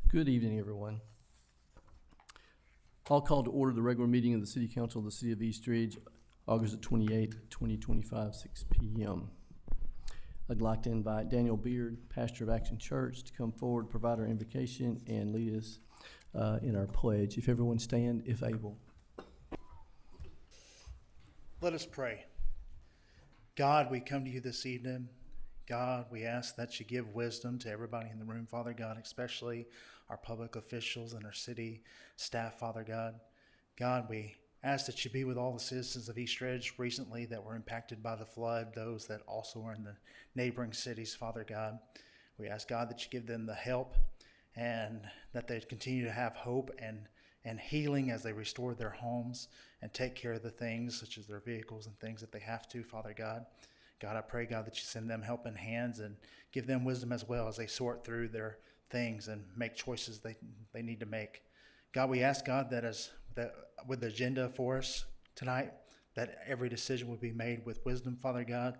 Good evening, everyone. I'll call to order the regular meeting of the City Council of the City of East Ridge, August the 28th, 2025, 6 p.m. I'd like to invite Daniel Beard, pastor of Action Church, to come forward, provide our invocation, and lead us in our pledge. If everyone stand, if able. Let us pray. God, we come to you this evening. God, we ask that you give wisdom to everybody in the room, Father God, especially our public officials and our city staff, Father God. God, we ask that you be with all the citizens of East Ridge recently that were impacted by the flood, those that also are in the neighboring cities, Father God. We ask, God, that you give them the help and that they continue to have hope and healing as they restore their homes and take care of the things such as their vehicles and things that they have to, Father God. God, I pray, God, that you send them helping hands and give them wisdom as well as they sort through their things and make choices they need to make. God, we ask, God, that with the agenda for us tonight, that every decision would be made with wisdom, Father God,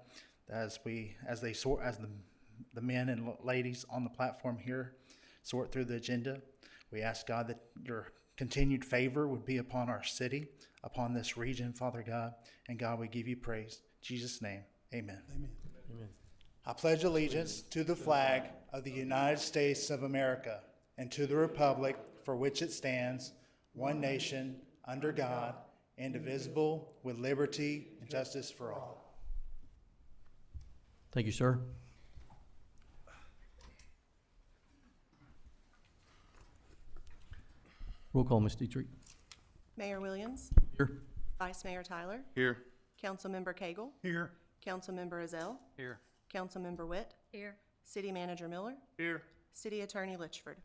as the men and ladies on the platform here sort through the agenda. We ask, God, that your continued favor would be upon our city, upon this region, Father God. And God, we give you praise. In Jesus' name, amen. Amen. Amen. I pledge allegiance to the flag of the United States of America and to the republic for which it stands, one nation, under God, indivisible, with liberty and justice for all. Thank you, sir. Roll call, Ms. Dietrich. Mayor Williams, Here. Vice Mayor Tyler, Here. Councilmember Cagle, Here. Councilmember Ezell, Here. Councilmember Witt, Here. City Manager Miller, Here. City Attorney Litchford.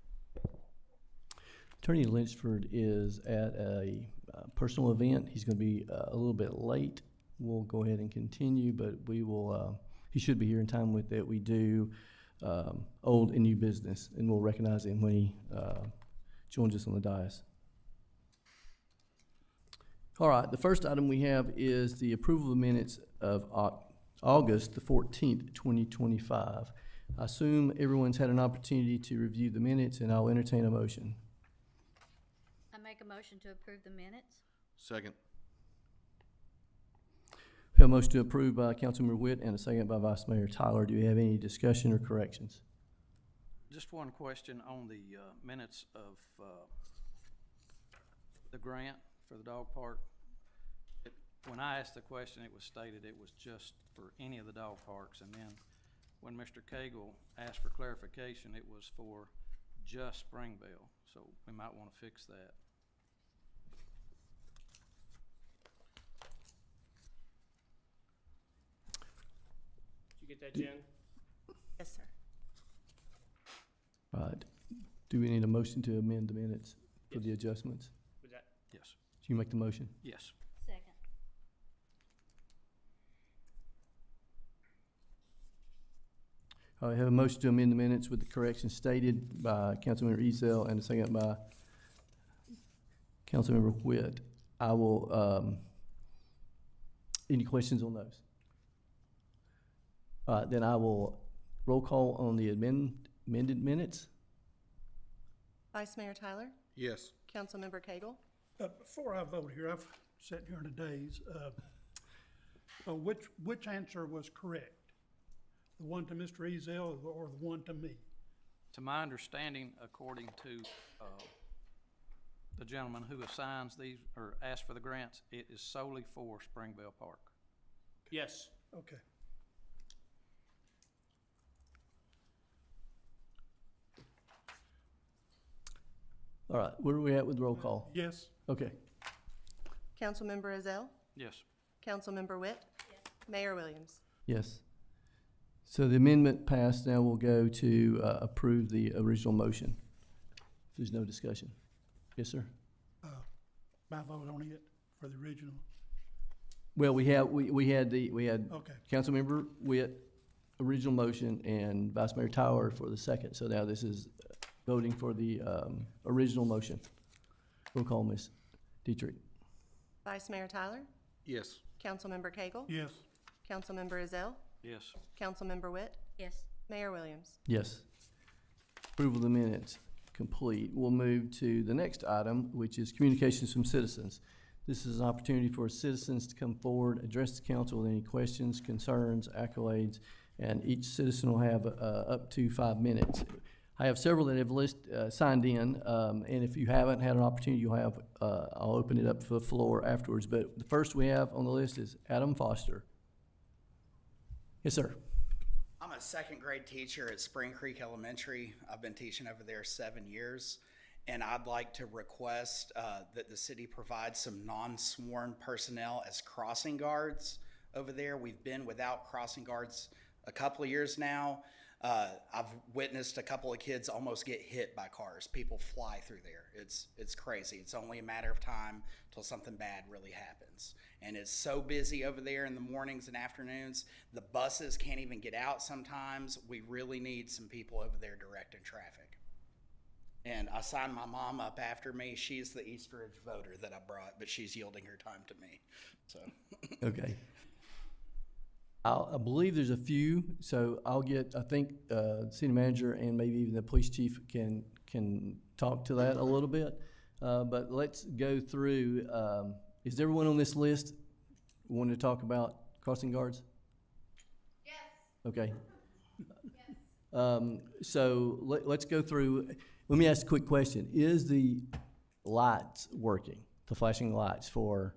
Attorney Lynchford is at a personal event. He's going to be a little bit late. We'll go ahead and continue, but we will. He should be here in time with that. We do old and new business, and we'll recognize him when he joins us on the dais. All right. The first item we have is the approval of the minutes of August the 14th, 2025. I assume everyone's had an opportunity to review the minutes, and I'll entertain a motion. I make a motion to approve the minutes. Second. We have a motion to approve by Councilmember Witt and a second by Vice Mayor Tyler. Do you have any discussion or corrections? Just one question on the minutes of the grant for the dog park. When I asked the question, it was stated it was just for any of the dog parks, and then when Mr. Cagle asked for clarification, it was for just Springville, so we might want to fix that. Did you get that, Jen? Yes, sir. All right. Do we need a motion to amend the minutes for the adjustments? Was that? Yes. Do you make the motion? Yes. Second. All right, I have a motion to amend the minutes with the corrections stated by Councilmember Ezell and a second by Councilmember Witt. I will, any questions on those? All right, then I will roll call on the amended minutes. Vice Mayor Tyler, Yes. Councilmember Cagle, Before I vote here, I've sat here in a daze. Which answer was correct? The one to Mr. Ezell or the one to me? To my understanding, according to the gentleman who assigns these or asks for the grants, it is solely for Springville Park. Yes. Okay. All right, where are we at with roll call? Yes. Okay. Councilmember Ezell, Yes. Councilmember Witt, Mayor Williams. Yes. So the amendment passed. Now we'll go to approve the original motion. If there's no discussion. Yes, sir. My vote on it for the original. Well, we had Okay. Councilmember Witt, original motion, and Vice Mayor Tyler for the second. So now this is voting for the original motion. Roll call, Ms. Dietrich. Vice Mayor Tyler, Yes. Councilmember Cagle, Yes. Councilmember Ezell, Yes. Councilmember Witt, Yes. Mayor Williams. Yes. Approval of the minutes. complete, we'll move to the next item, which is communications from citizens. This is an opportunity for citizens to come forward, address the council with any questions, concerns, accolades, and each citizen will have up to 5 minutes. I have several that have signed in, and if you haven't had an opportunity, you'll have, I'll open it up for the floor afterwards. But the first we have on the list is Adam Foster. Yes, sir. I'm a second grade teacher at Spring Creek Elementary. I've been teaching over there 7 years, and I'd like to request that the city provide some non-sworn personnel as crossing guards over there. We've been without crossing guards a couple of years now. I've witnessed a couple of kids almost get hit by cars. People fly through there. It's crazy. It's only a matter of time till something bad really happens. And it's so busy over there in the mornings and afternoons. The buses can't even get out sometimes. We really need some people over there directing traffic. And I signed my mom up after me. She's the Eastridge voter that I brought, but she's yielding her time to me. So. Okay. I believe there's a few, so I'll get, I think, city manager and maybe even the police chief can talk to that a little bit. But let's go through, is everyone on this list wanting to talk about crossing guards? Yes. Okay. Yes. So let's go through, let me ask a quick question. Is the lights working, the flashing lights for?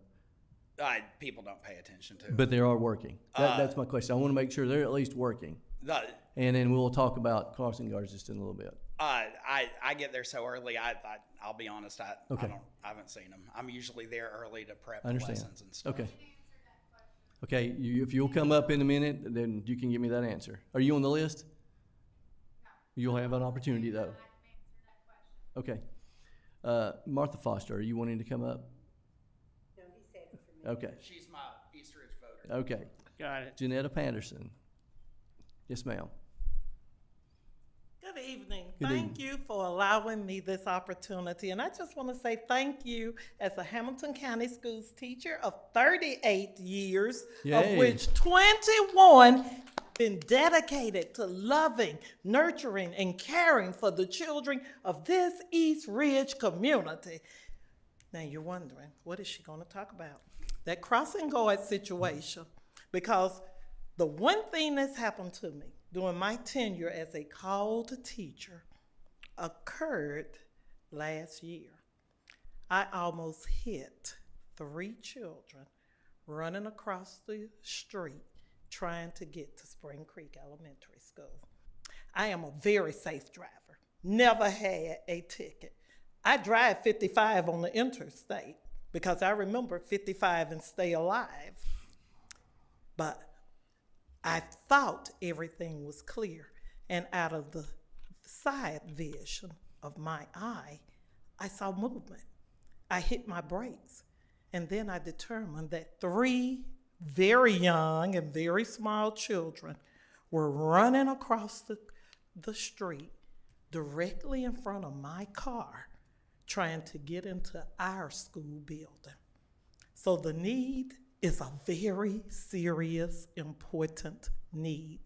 People don't pay attention to it. But they are working. That's my question. I want to make sure they're at least working. And then we'll talk about crossing guards just in a little bit. I get there so early. I'll be honest. I haven't seen them. I'm usually there early to prep the lessons and stuff. Okay. Okay. If you'll come up in a minute, then you can give me that answer. Are you on the list? No. You'll have an opportunity though. Okay. Martha Foster, are you wanting to come up? Okay. She's my Eastridge voter. Okay. Got it. Janetta Patterson. Yes, ma'am. Good evening. Good Thank you for allowing me this opportunity. And I just want to say thank you as a Hamilton County Schools teacher of 38 years, Yay. of which 21 been dedicated to loving, nurturing, and caring for the children of this East Ridge community. Now you're wondering, what is she going to talk about? That crossing guard situation, because the one thing that's happened to me during my tenure as a called teacher occurred last year. I almost hit 3 children running across the street trying to get to Spring Creek Elementary School. I am a very safe driver, never had a ticket. I drive 55 on the interstate because I remember 55 and stay alive. But I thought everything was clear. And out of the side vision of my eye, I saw movement. I hit my brakes. And then I determined that 3 very young and very small children were running across the street directly in front of my car, trying to get into our school building. So the need is a very serious, important need.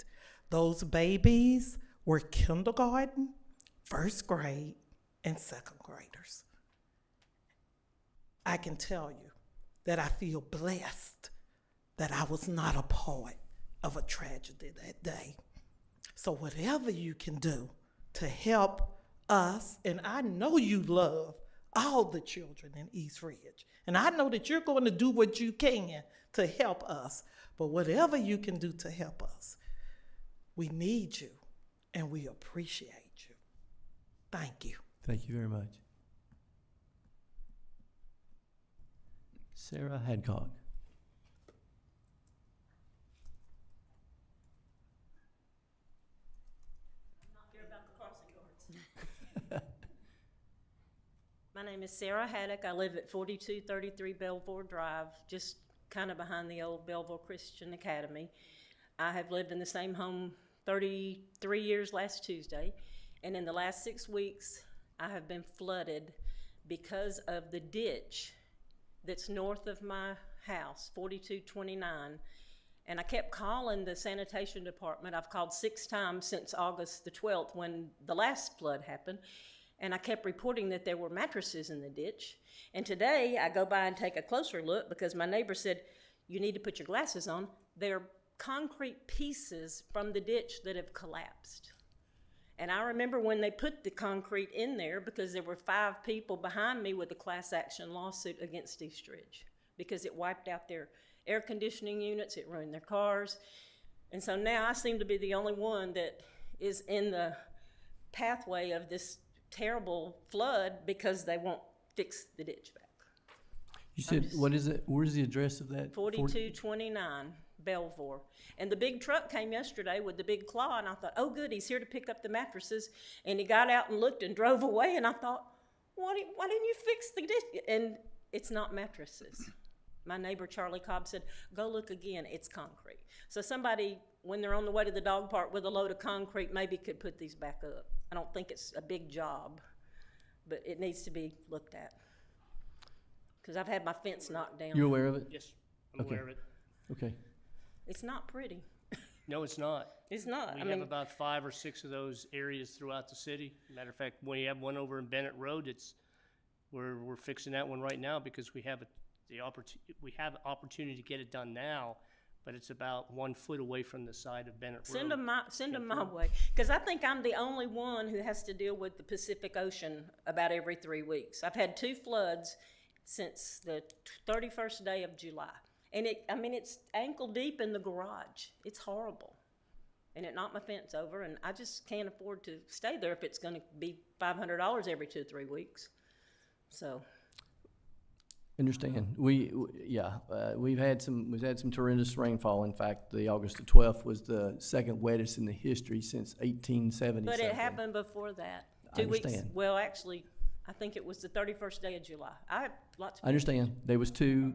Those babies were kindergarten, 1st grade, and 2nd graders. I can tell you that I feel blessed that I was not a part of a tragedy that day. So whatever you can do to help us, and I know you love all the children in East Ridge, and I know that you're going to do what you can to help us, but whatever you can do to help us, we need you and we appreciate you. Thank you. Thank you very much. Sarah Hadcock. My name is Sarah Haddock. I live at 4233 Belvoir Drive, just kind of behind the old Belleville Christian Academy. I have lived in the same home 33 years last Tuesday, and in the last 6 weeks, I have been flooded because of the ditch that's north of my house, 4229. And I kept calling the sanitation department. I've called 6 times since August the 12th when the last flood happened. And I kept reporting that there were mattresses in the ditch. And today I go by and take a closer look because my neighbor said, you need to put your glasses on. They're concrete pieces from the ditch that have collapsed. And I remember when they put the concrete in there because there were 5 people behind me with a class action lawsuit against East Ridge because it wiped out their air conditioning units, it ruined their cars. And so now I seem to be the only one that is in the pathway of this terrible flood because they won't fix the ditch back. You said, what is it, where's the address of that? 4229 Belvoir. And the big truck came yesterday with the big claw, and I thought, oh, good, he's here to pick up the mattresses. And he got out and looked and drove away, and I thought, why didn't you fix the ditch? And it's not mattresses. My neighbor, Charlie Cobb, said, go look again, it's concrete. So somebody, when they're on the way to the dog park with a load of concrete, maybe could put these back up. I don't think it's a big job, but it needs to be looked at. Because I've had my fence knocked down. You're aware of it? Yes, I'm Okay. aware of it. Okay. It's not pretty. No, it's not. It's not. We I have mean, about 5 or 6 of those areas throughout the city. Matter of fact, when you have one over in Bennett Road, we're fixing that one right now because we have we have opportunity to get it done now, but it's about 1 foot away from the side of Bennett Road. send them my way. Because I think I'm the only one who has to deal with the Pacific Ocean about every 3 weeks. I've had 2 floods since the 31st day of July. And it's ankle deep in the garage. It's horrible. And it knocked my fence over, and I just can't afford to stay there if it's gonna be $500 every 2 or 3 weeks. So, Understand. We've had some tremendous rainfall. In fact, the August the 12th was the second wettest in the history since 1870. but it happened before that. I 2 weeks, understand. well, actually, I think it was the 31st day of July. I had lots of. I understand. There was 2,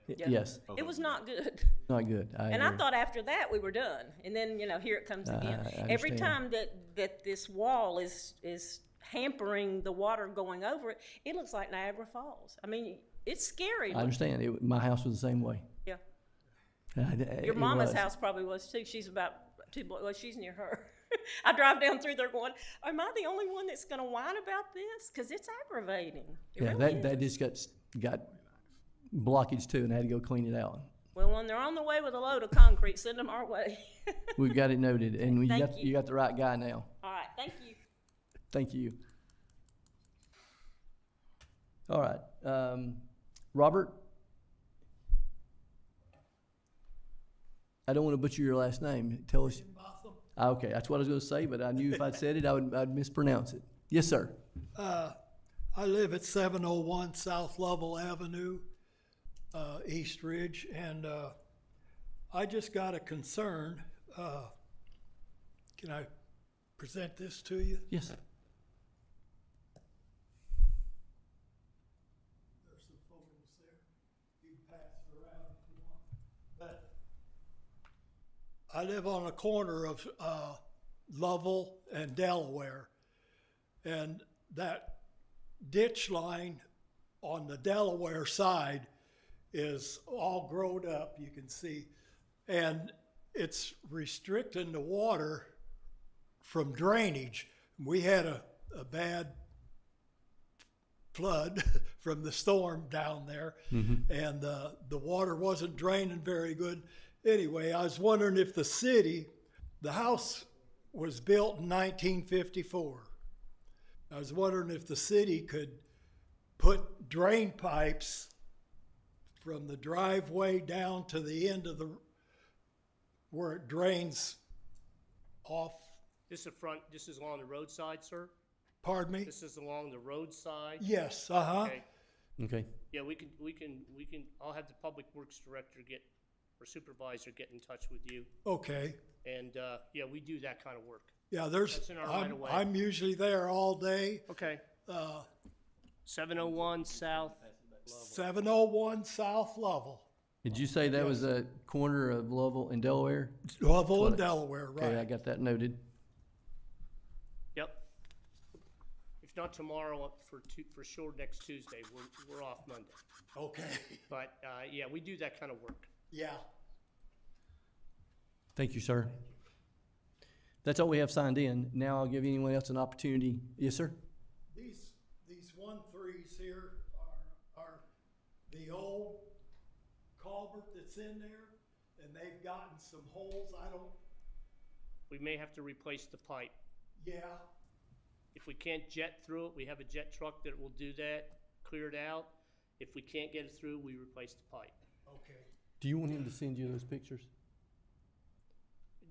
Yeah. yes, It was not good. not good. And I thought after that we were done. And then, here it comes again. I Every understand. time that this wall is hampering the water going over it, it looks like Niagara Falls. I mean, it's scary. I understand. My house was the same way. Yeah. Your Your mama's house probably was too. She's about she's near her. I drive down through there going, am I the only one that's going to whine about this? Because it's aggravating. It Yeah, really that is. just got blockage too, and I had to go clean it out. Well, when they're on the way with a load of concrete, send them our way. We've got it noted, and Thank you. you got the right guy now. All right, thank you. Thank you. All right, Robert. I don't want to butcher your last name. Tell us. Okay, that's what I was going to say, but I knew if I'd said it, I'd mispronounce it. Yes, sir. I live at 701 South Lovell Avenue, East Ridge, and I just got a concern. Can I present this to you? Yes. There's some photos there. You can pass it around if you want. But I live on a corner of Lovell and Delaware, and that ditch line on the Delaware side is all grown up, you can see, and it's restricting the water from drainage. We had a bad flood from the storm down there, and the water wasn't draining very good. Anyway, I was wondering if the house was built in 1954. I was wondering if the city could put drain pipes from the driveway down to the end of where it drains off. This is along the roadside, sir? Pardon me? This is along the roadside? Yes, Okay. Okay. Yeah, we can, I'll have the Public Works Director or Supervisor get in touch with you. Okay. And, yeah, we do that kind of work. Yeah, That's in our right of way. I'm usually there all day. Okay. 701 South. 701 South Lovell. Did you say that was a corner of Lovell and Delaware? Lovell and Delaware, Okay, I right. got that noted. Yep. If not tomorrow, for sure next Tuesday. We're off Monday. Okay, But, yeah, we do that kind of work. yeah. Thank you, sir. That's all we have signed in. Now I'll give anyone else an opportunity. Yes, sir? the old culvert that's in there, and they've gotten some holes, We may have to replace the pipe. yeah, If we can't jet through it, we have a jet truck that will do that, clear it out. If we can't get it through, we replace the pipe. okay. Do you want him to send you those pictures?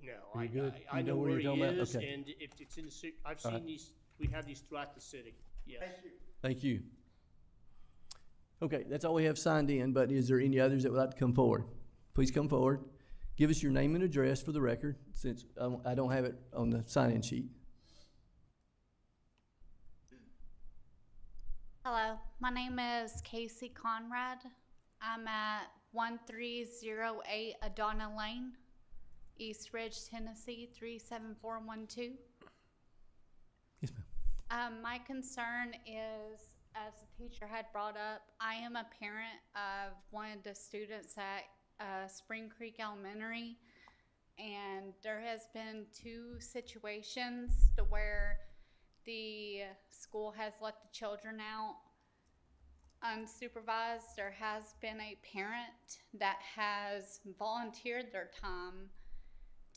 No, Are I, you good? I You know know where where you're he talking about? is, Okay. and if it's in the city, I've All seen right. these, we have these throughout the city, yes. Thank you. Thank you. Okay, that's all we have signed in, but is there any others that would like to come forward? Please come forward. Give us your name and address for the record, since I don't have it on the sign-in sheet. Hello, my name is Casey Conrad. I'm at 1308 Adonna Lane, East Ridge, Tennessee 37412. Yes, ma'am. My concern is, as the teacher had brought up, I am a parent of one of the students at Spring Creek Elementary, and there has been two situations to where the school has let the children out unsupervised. There has been a parent that has volunteered their time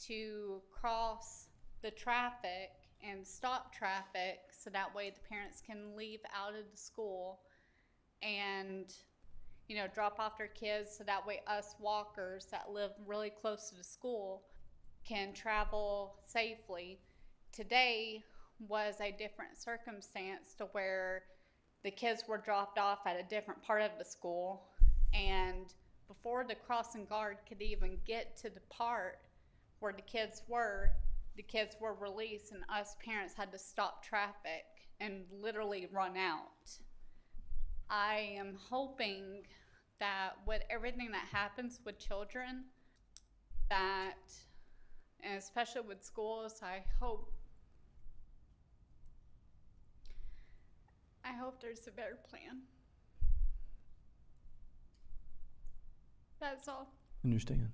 to cross the traffic and stop traffic so that way the parents can leave out of the school and, you know, drop off their kids so that way us walkers that live really close to the school can travel safely. Today was a different circumstance to where the kids were dropped off at a different part of the school, and before the crossing guard could even get to the part where the kids were released, and us parents had to stop traffic and literally run out. I am hoping that with everything that happens with children, that, and especially with schools, I hope there's a better plan. That's all. Understand.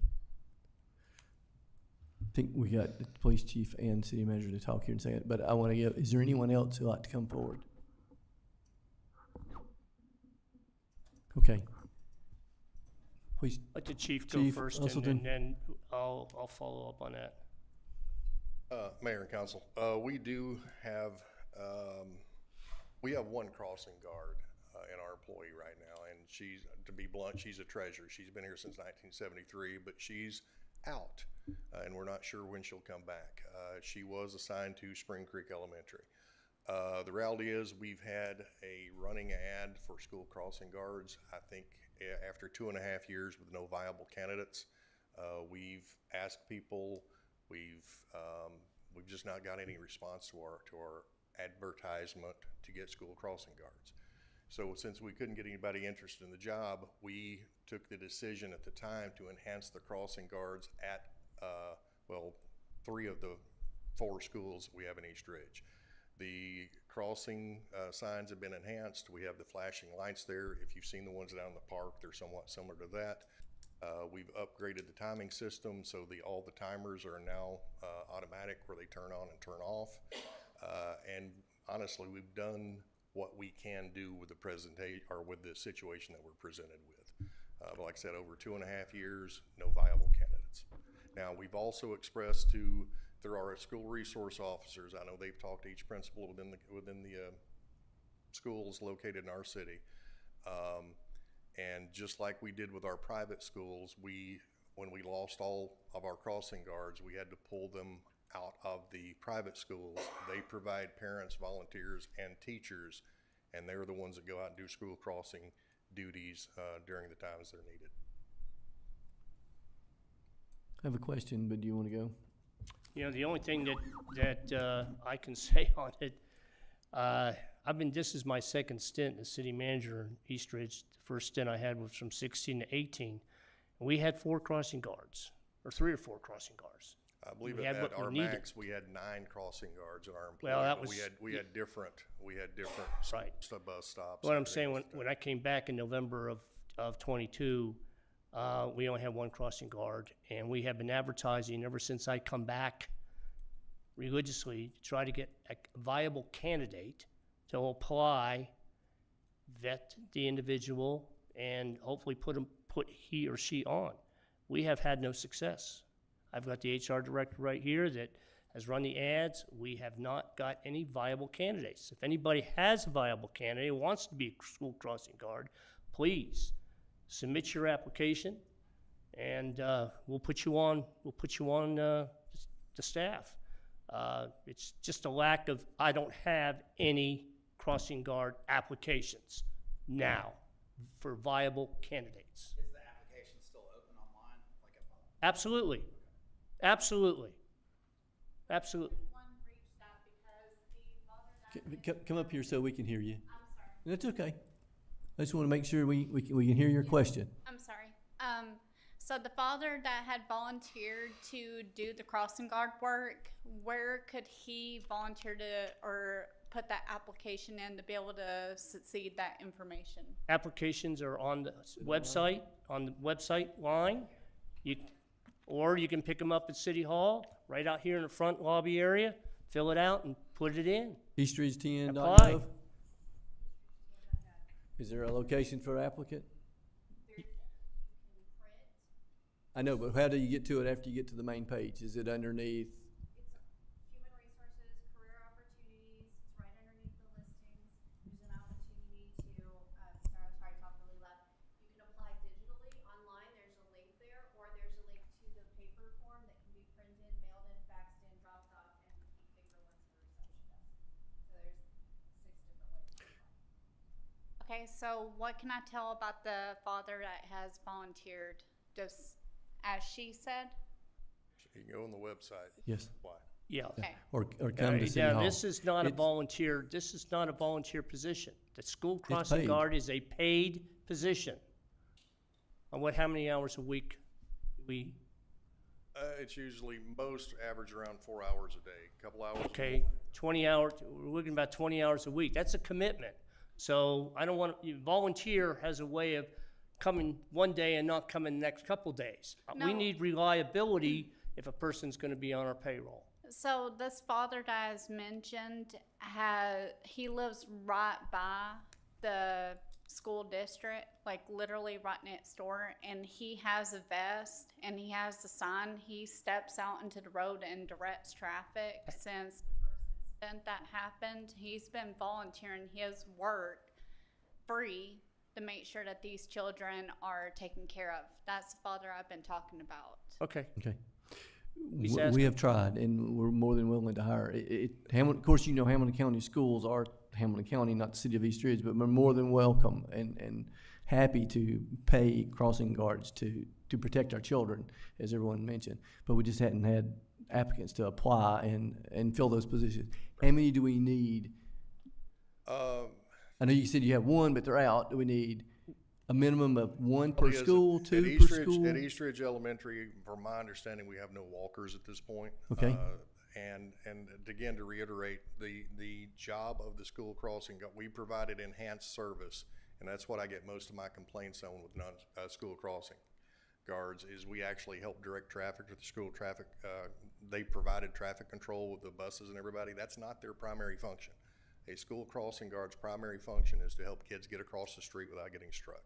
I think we got the police chief and city manager to talk here in a second, but I want to give, is there anyone else who'd like to come forward? Okay. Please, Let the chief go Chief first, Usselton. and then I'll follow up on that. Mayor and council, we do have, we have one crossing guard in our employee right now, and she's, to be blunt, she's a treasure. She's been here since 1973, but she's out, and we're not sure when she'll come back. She was assigned to Spring Creek Elementary. The reality is we've had a running ad for school crossing guards. I think after 2.5 years with no viable candidates, we've asked people, we've just not got any response to our advertisement to get school crossing guards. So since we couldn't get anybody interested in the job, we took the decision at the time to enhance the crossing guards at, 3 of the 4 schools we have in East Ridge. The crossing signs have been enhanced. We have the flashing lights there. If you've seen the ones down in the park, they're somewhat similar to that. We've upgraded the timing system, so all the timers are now automatic where they turn on and turn off. And honestly, we've done what we can do with the presentation or with the situation that we're presented with. But like I said, over 2.5 years, no viable candidates. Now, we've also expressed through our school resource officers, I know they've talked to each principal within the schools located in our city. And just like we did with our private schools, when we lost all of our crossing guards, we had to pull them out of the private schools. They provide parents, volunteers, and teachers, and they're the ones that go out and do school crossing duties during the times they're needed. I have a question, but do you want to go? You know, the only thing that I can say on it, this is my second stint as city manager in East Ridge. The first stint I had was from 16 to 18. And we had 4 crossing guards, or 3 or 4 crossing guards. I believe We had at what we our needed. max, we had 9 crossing guards in our employee. Well, that but was- we had different Right. bus stops. What I'm and saying, everything. when I came back in November of 22, we only had 1 crossing guard, and we have been advertising ever since I come back religiously to try to get a viable candidate to apply, vet the individual, and hopefully put he or she on. We have had no success. I've got the HR director right here that has run the ads. We have not got any viable candidates. If anybody has a viable candidate, wants to be a school crossing guard, please submit your application, and we'll put you on. The staff. It's just a lack of. I don't have any crossing guard applications now for viable candidates. Is the application still open online? Absolutely, absolutely, absolutely. One reached out because the mother that Come up here so we can hear you. I'm sorry. That's okay. I just want to make sure we can hear your question. I'm sorry. So the father that had volunteered to do the crossing guard work, where could he volunteer to or put that application in to be able to succeed that information? Applications are on the website line. Or you can pick them up at City Hall, right out here in the front lobby area, fill it out and put it in. eastridge10.gov. Is there a location for applicant? I know, but how do you get to it after you get to the main page? Is it underneath? Human resources, career opportunities, it's right underneath the listings. There's an opportunity to, sorry, I talk really loud. You can apply digitally online, there's a link there, or there's a link to the paper form that can be printed, mailed in, faxed in, dropped off, and keep paper ones for reception desk. So there's 6 different ways to apply. Okay, so what can I tell about the father that has volunteered? Just as she said? You can go on the website. Yes. Apply. Yeah. Okay. Or come to City Now, Hall? this is not a It's- volunteer, this is not a volunteer position. The school crossing paid. guard is a paid position. On how many hours a week we, It's usually most average around 4 hours a day, a couple hours. okay, 20 hours, we're looking about 20 hours a week. That's a commitment. So I don't want, volunteer has a way of coming one day and not coming the next couple days. We No. need reliability if a person's gonna be on our payroll. So this father that is mentioned he lives right by the school district, like literally right next door, and he has a vest and he has the sign. He steps out into the road and directs traffic since the first incident that happened. He's been volunteering his work free to make sure that these children are taken care of. That's the father I've been talking about. Okay. Okay. He's We asking. have tried, and we're more than willing to hire. Of course, you know Hamilton County Schools are Hamilton County, not the city of East Ridge, but we're more than welcome and happy to pay crossing guards to protect our children, as everyone mentioned. But we just hadn't had applicants to apply and fill those positions. How many do we need? I know you said you have one, but they're out. Do we need a minimum of one per Because school, at 2 per East Ridge- school? At East Ridge Elementary, from my understanding, we have no walkers at this point. Okay. And again, to reiterate, the job of the school crossing, we provided enhanced service, and that's what I get most of my complaints on with school crossing guards, is we actually help direct traffic to the school traffic. They provided traffic control with the buses and everybody. That's not their primary function. A school crossing guard's primary function is to help kids get across the street without getting struck.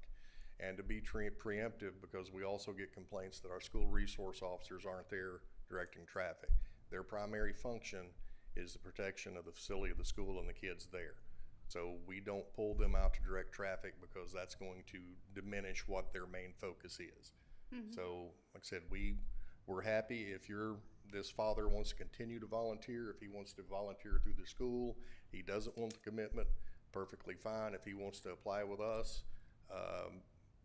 And to be preemptive, because we also get complaints that our school resource officers aren't there directing traffic. Their primary function is the protection of the facility of the school and the kids there. So we don't pull them out to direct traffic because that's going to diminish what their main focus is. So, like I said, we're happy if this father wants to continue to volunteer, if he wants to volunteer through the school, he doesn't want the commitment, perfectly fine. If he wants to apply with us,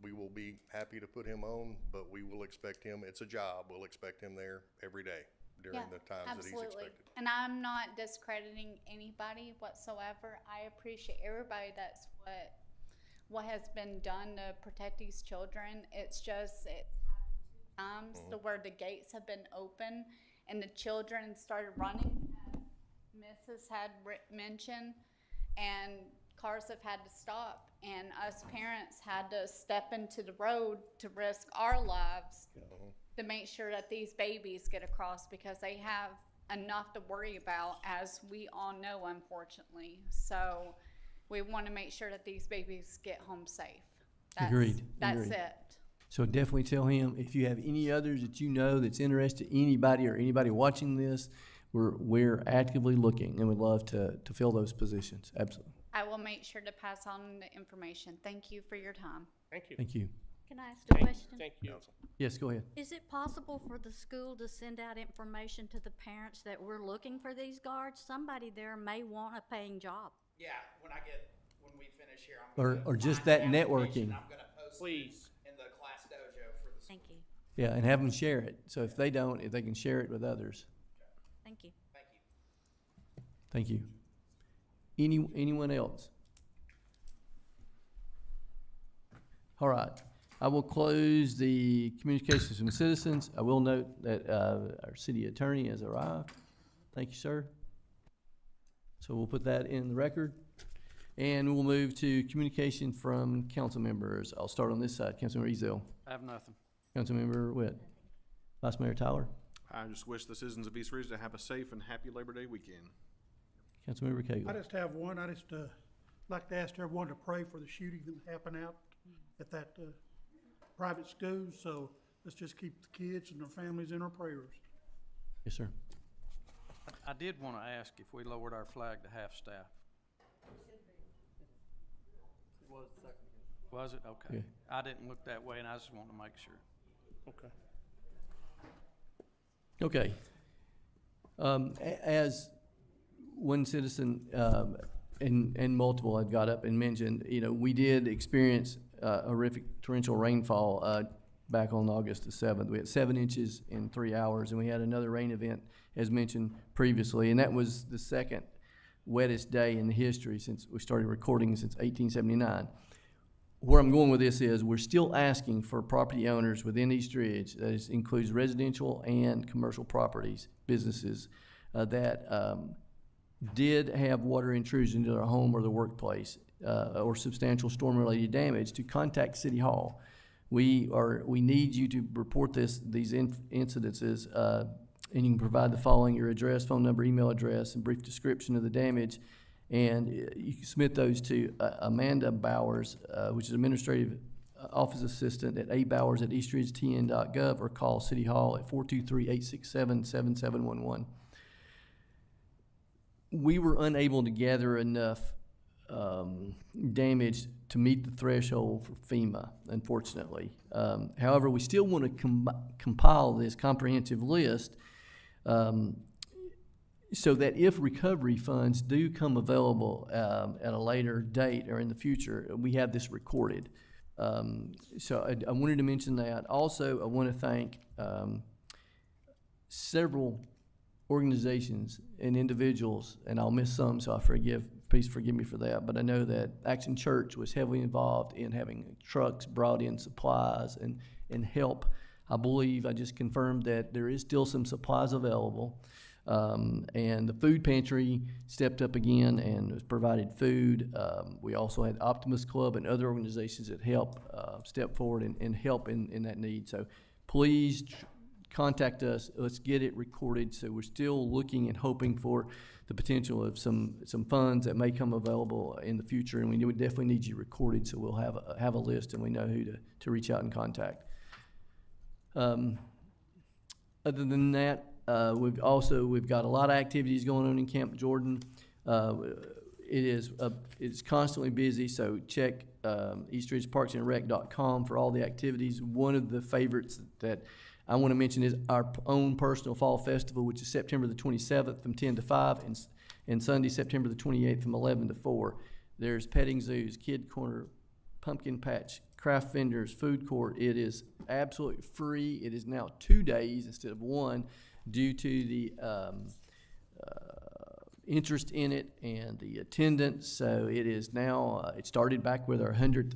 we will be happy to put him on, but we will expect him, it's a job, we'll expect him there every day during the times that he's expected. And I'm not discrediting anybody whatsoever. I appreciate everybody. That's what has been done to protect these children. It's just it's happened 2 times to where the gates have been open and the children started running, as Mrs. had mentioned, and cars have had to stop, and us parents had to step into the road to risk our lives to make sure that these babies get across, because they have enough to worry about, as we all know, unfortunately. So we want to make sure that these babies get home safe. Agreed, That's agreed. it. So definitely tell him, if you have any others that you know that's interested, anybody or anybody watching this, we're actively looking and would love to fill those positions. Absolutely. I will make sure to pass on the information. Thank you for your time. Thank you. Thank you. Can I ask a Thank- question? Thank you. Yes, go ahead. Is it possible for the school to send out information to the parents that we're looking for these guards? Somebody there may want a paying job. Yeah, when we finish here, I'm gonna. Or just find that the application. networking. I'm gonna post it Please. in the class dojo for the. Thank you. Yeah, and have them share it. So if they don't, if they can share it with others. Thank you. Thank you. Thank you. Anyone else? All right. I will close the communications from citizens. I will note that our city attorney has arrived. Thank you, sir. So we'll put that in the record. And we'll move to communication from council members. I'll start on this side. Councilmember Ezell. I have nothing. Councilmember Witt. Vice Mayor Tyler. I just wish the citizens of East Ridge to have a safe and happy Labor Day weekend. Councilmember I Cagle. just have one. I just like to ask everyone to pray for the shooting that happened out at that private school. So let's just keep the kids and their families in our prayers. Yes, sir. I did want to ask if we lowered our flag to half staff. Was it? Okay. Okay. I didn't look that way, and I just want to make sure. Okay. Okay. As one citizen, and multiple have got up and mentioned, we did experience horrific torrential rainfall back on August the 7th. We had 7 inches in 3 hours, and we had another rain event, as mentioned previously, and that was the second wettest day in the history since we started recording since 1879. Where I'm going with this is we're still asking for property owners within East Ridge, that includes residential and commercial properties, businesses, that did have water intrusion into their home or their workplace, or substantial storm-related damage, to contact City Hall. We need you to report these incidences, and you can provide the following: your address, phone number, email address, and brief description of the damage. And you can submit those to Amanda Bowers, which is Administrative Office Assistant at abowers@eastridgetn.gov, or call City Hall at 423-867-7711. We were unable to gather enough damage to meet the threshold for FEMA, unfortunately. However, we still want to compile this comprehensive list so that if recovery funds do come available at a later date or in the future, we have this recorded. So I wanted to mention that. Also, I want to thank several organizations and individuals, and I'll miss some, so please forgive me for that, but I know that Action Church was heavily involved in having trucks brought in supplies and help. I believe I just confirmed that there is still some supplies available. And the food pantry stepped up again and has provided food. We also had Optimus Club and other organizations that help step forward and help in that need. So please contact us. Let's get it recorded. So we're still looking and hoping for the potential of some funds that may come available in the future, and we would definitely need you recorded, so we'll have a list and we know who to reach out and contact. Other than that, we've got a lot of activities going on in Camp Jordan. It is constantly busy, so check eastridgeparksandrec.com for all the activities. One of the favorites that I want to mention is our own personal fall festival, which is September the 27th from 10 to 5, and Sunday, September the 28th from 11 to 4. There's petting zoos, kid corner, pumpkin patch, craft vendors, food court. It is absolutely free. It is now 2 days instead of 1 due to the interest in it and the attendance. So it is now, it started back with our 100th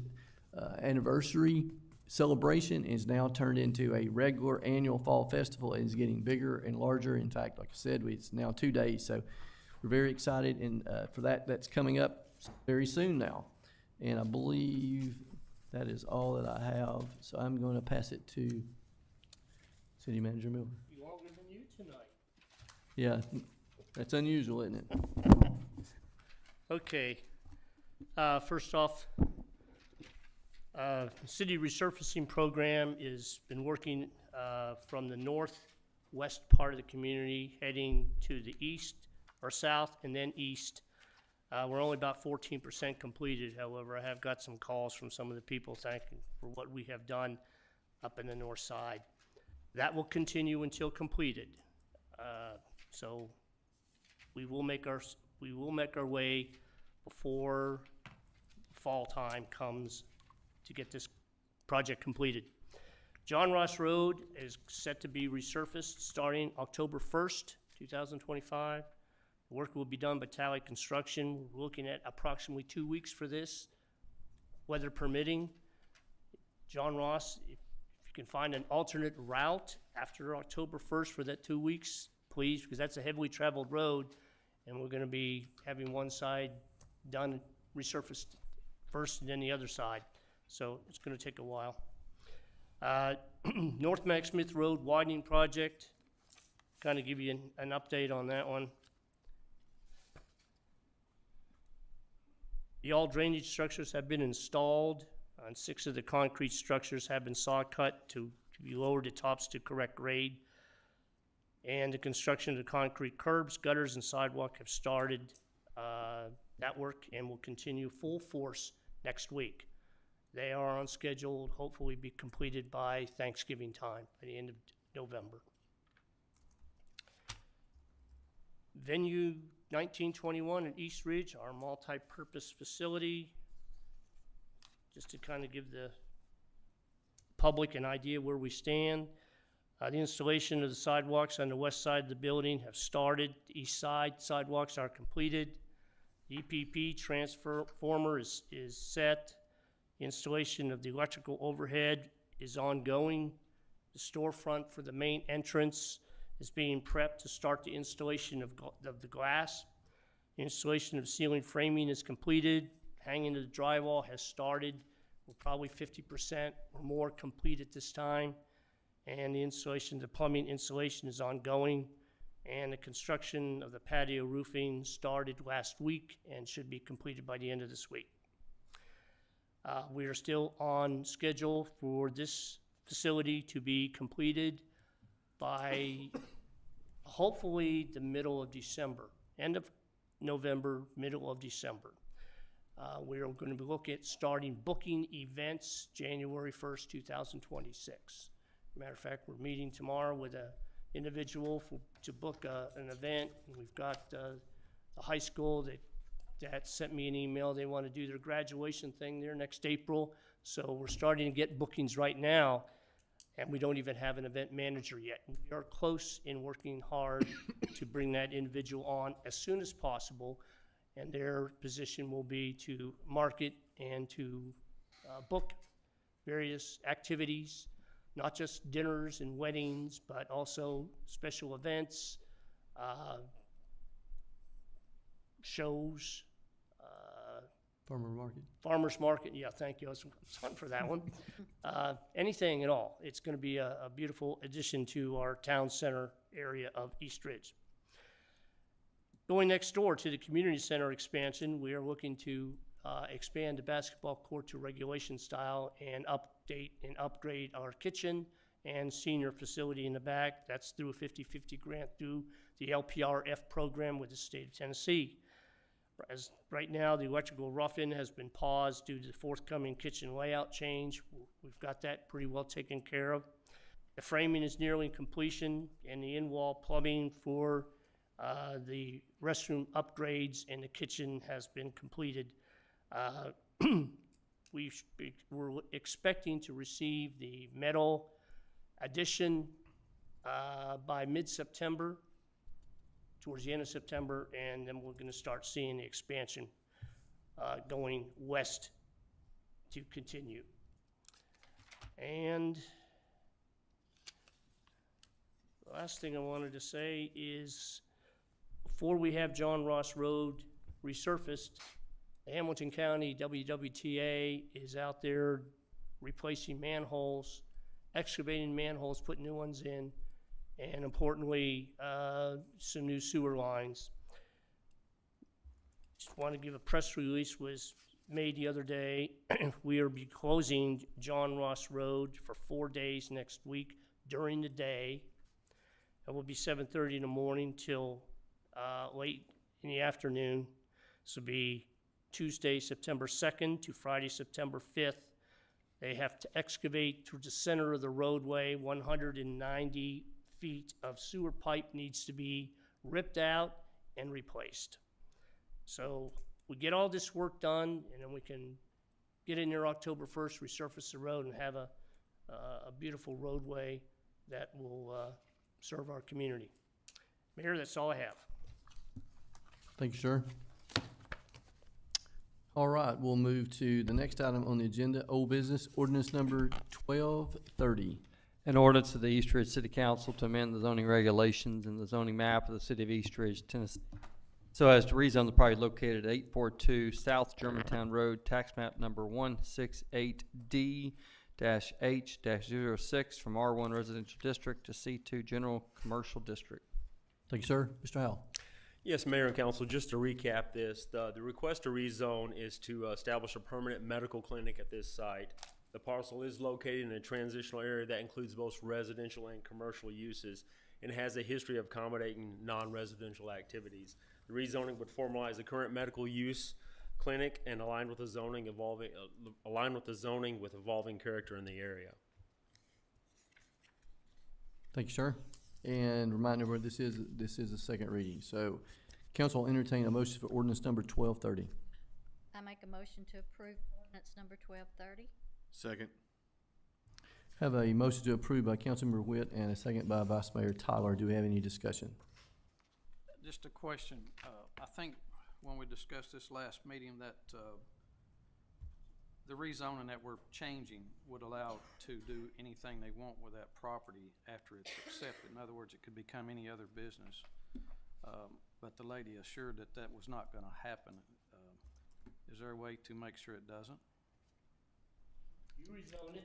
anniversary celebration, and is now turned into a regular annual fall festival, and is getting bigger and larger. In fact, like I said, it's now 2 days. So we're very excited and for that. That's coming up very soon now. And I believe that is all that I have. So I'm going to pass it to City Manager Miller. Longer than you tonight. Yeah, that's unusual, isn't it? Okay. First off, City resurfacing program is been working from the northwest part of the community, heading to the east or south and then east. We're only about 14% completed, however. I have got some calls from some of the people thanking for what we have done up in the north side. That will continue until completed. So we will make our way before fall time comes to get this project completed. John Ross Road is set to be resurfaced starting October 1st, 2025. The work will be done by Tally Construction. We're looking at approximately 2 weeks for this, weather permitting. John Ross, if you can find an alternate route after October 1st for that 2 weeks, please, because that's a heavily traveled road, and we're gonna be having one side done, resurfaced first and then the other side. So it's gonna take a while. North Mac Smith Road widening project, kind of give you an update on that one. The all drainage structures have been installed, and 6 of the concrete structures have been saw cut to be lowered to tops to correct grade. And the construction of the concrete curbs, gutters, and sidewalk have started that work and will continue full force next week. They are on schedule, to hopefully be completed by Thanksgiving time, by the end of November. Venue 1921 at East Ridge, our multi-purpose facility, just to kind of give the public an idea where we stand. The installation of the sidewalks on the west side of the building have started. The east side sidewalks are completed. The EPP transformer is set. The installation of the electrical overhead is ongoing. The storefront for the main entrance is being prepped to start the installation of the glass. The installation of ceiling framing is completed. Hanging of the drywall has started. We're probably 50% or more complete at this time. And the installation of the plumbing insulation is ongoing. And the construction of the patio roofing started last week and should be completed by the end of this week. We are still on schedule for this facility to be completed by hopefully the middle of December, end of November, middle of December. We are going to be looking at starting booking events January 1st, 2026. Matter of fact, we're meeting tomorrow with an individual to book an event. We've got a high school that sent me an email. They want to do their graduation thing there next April. So we're starting to get bookings right now, and we don't even have an event manager yet. We are close in working hard to bring that individual on as soon as possible, and their position will be to market and to book various activities, not just dinners and weddings, but also special events, shows. Farmer's market, yeah, thank you. I was hunting for that one. Anything at all. It's going to be a beautiful addition to our town center area of East Ridge. Going next door to the community center expansion, we are looking to expand the basketball court to regulation style and update and upgrade our kitchen and senior facility in the back. That's through a 50-50 grant through the LPRF program with the state of Tennessee. As right now, the electrical rough-in has been paused due to the forthcoming kitchen layout change. We've got that pretty well taken care of. The framing is nearing completion, and the in-wall plumbing for the restroom upgrades and the kitchen has been completed. We're expecting to receive the metal addition by mid-September, towards the end of September, and then we're going to start seeing the expansion going west to continue. And the last thing I wanted to say is, before we have John Ross Road resurfaced, the Hamilton County WWTA is out there replacing manholes, excavating manholes, putting new ones in, and importantly, some new sewer lines. Just want to give a press release, was made the other day, we will be closing John Ross Road for 4 days next week during the day. It will be 7:30 in the morning till late in the afternoon. This will be Tuesday, September 2nd to Friday, September 5th. They have to excavate through the center of the roadway. 190 feet of sewer pipe needs to be ripped out and replaced. So we get all this work done, and then we can get in there October 1st, resurface the road, and have a beautiful roadway that will serve our community. Mayor, that's all I have. Thank you, sir. All right, we'll move to the next item on the agenda, old business, ordinance number 1230. An ordinance of the East Ridge City Council to amend the zoning regulations and the zoning map of the city of East Ridge, Tennessee, so as to rezone the property located at 842 South Germantown Road, tax map number 168D-H-06 from R1 Residential District to C2 General Commercial District. Thank you, sir. Mr. Howell. Yes, Mayor and Council, just to recap this, the request to rezone is to establish a permanent medical clinic at this site. The parcel is located in a transitional area that includes both residential and commercial uses and has a history of accommodating non-residential activities. The rezoning would formalize the current medical use clinic and align with the zoning with evolving character in the area. Thank you, sir. And remind everyone, this is a second reading. So council will entertain a motion for ordinance number 1230. I make a motion to approve ordinance number 1230. Second. Have a motion to approve by Councilmember Witt and a second by Vice Mayor Tyler. Do we have any discussion? Just a question. I think when we discussed this last meeting that the rezoning that we're changing would allow to do anything they want with that property after it's accepted. In other words, it could become any other business. But the lady assured that that was not going to happen. Is there a way to make sure it doesn't? You rezone it.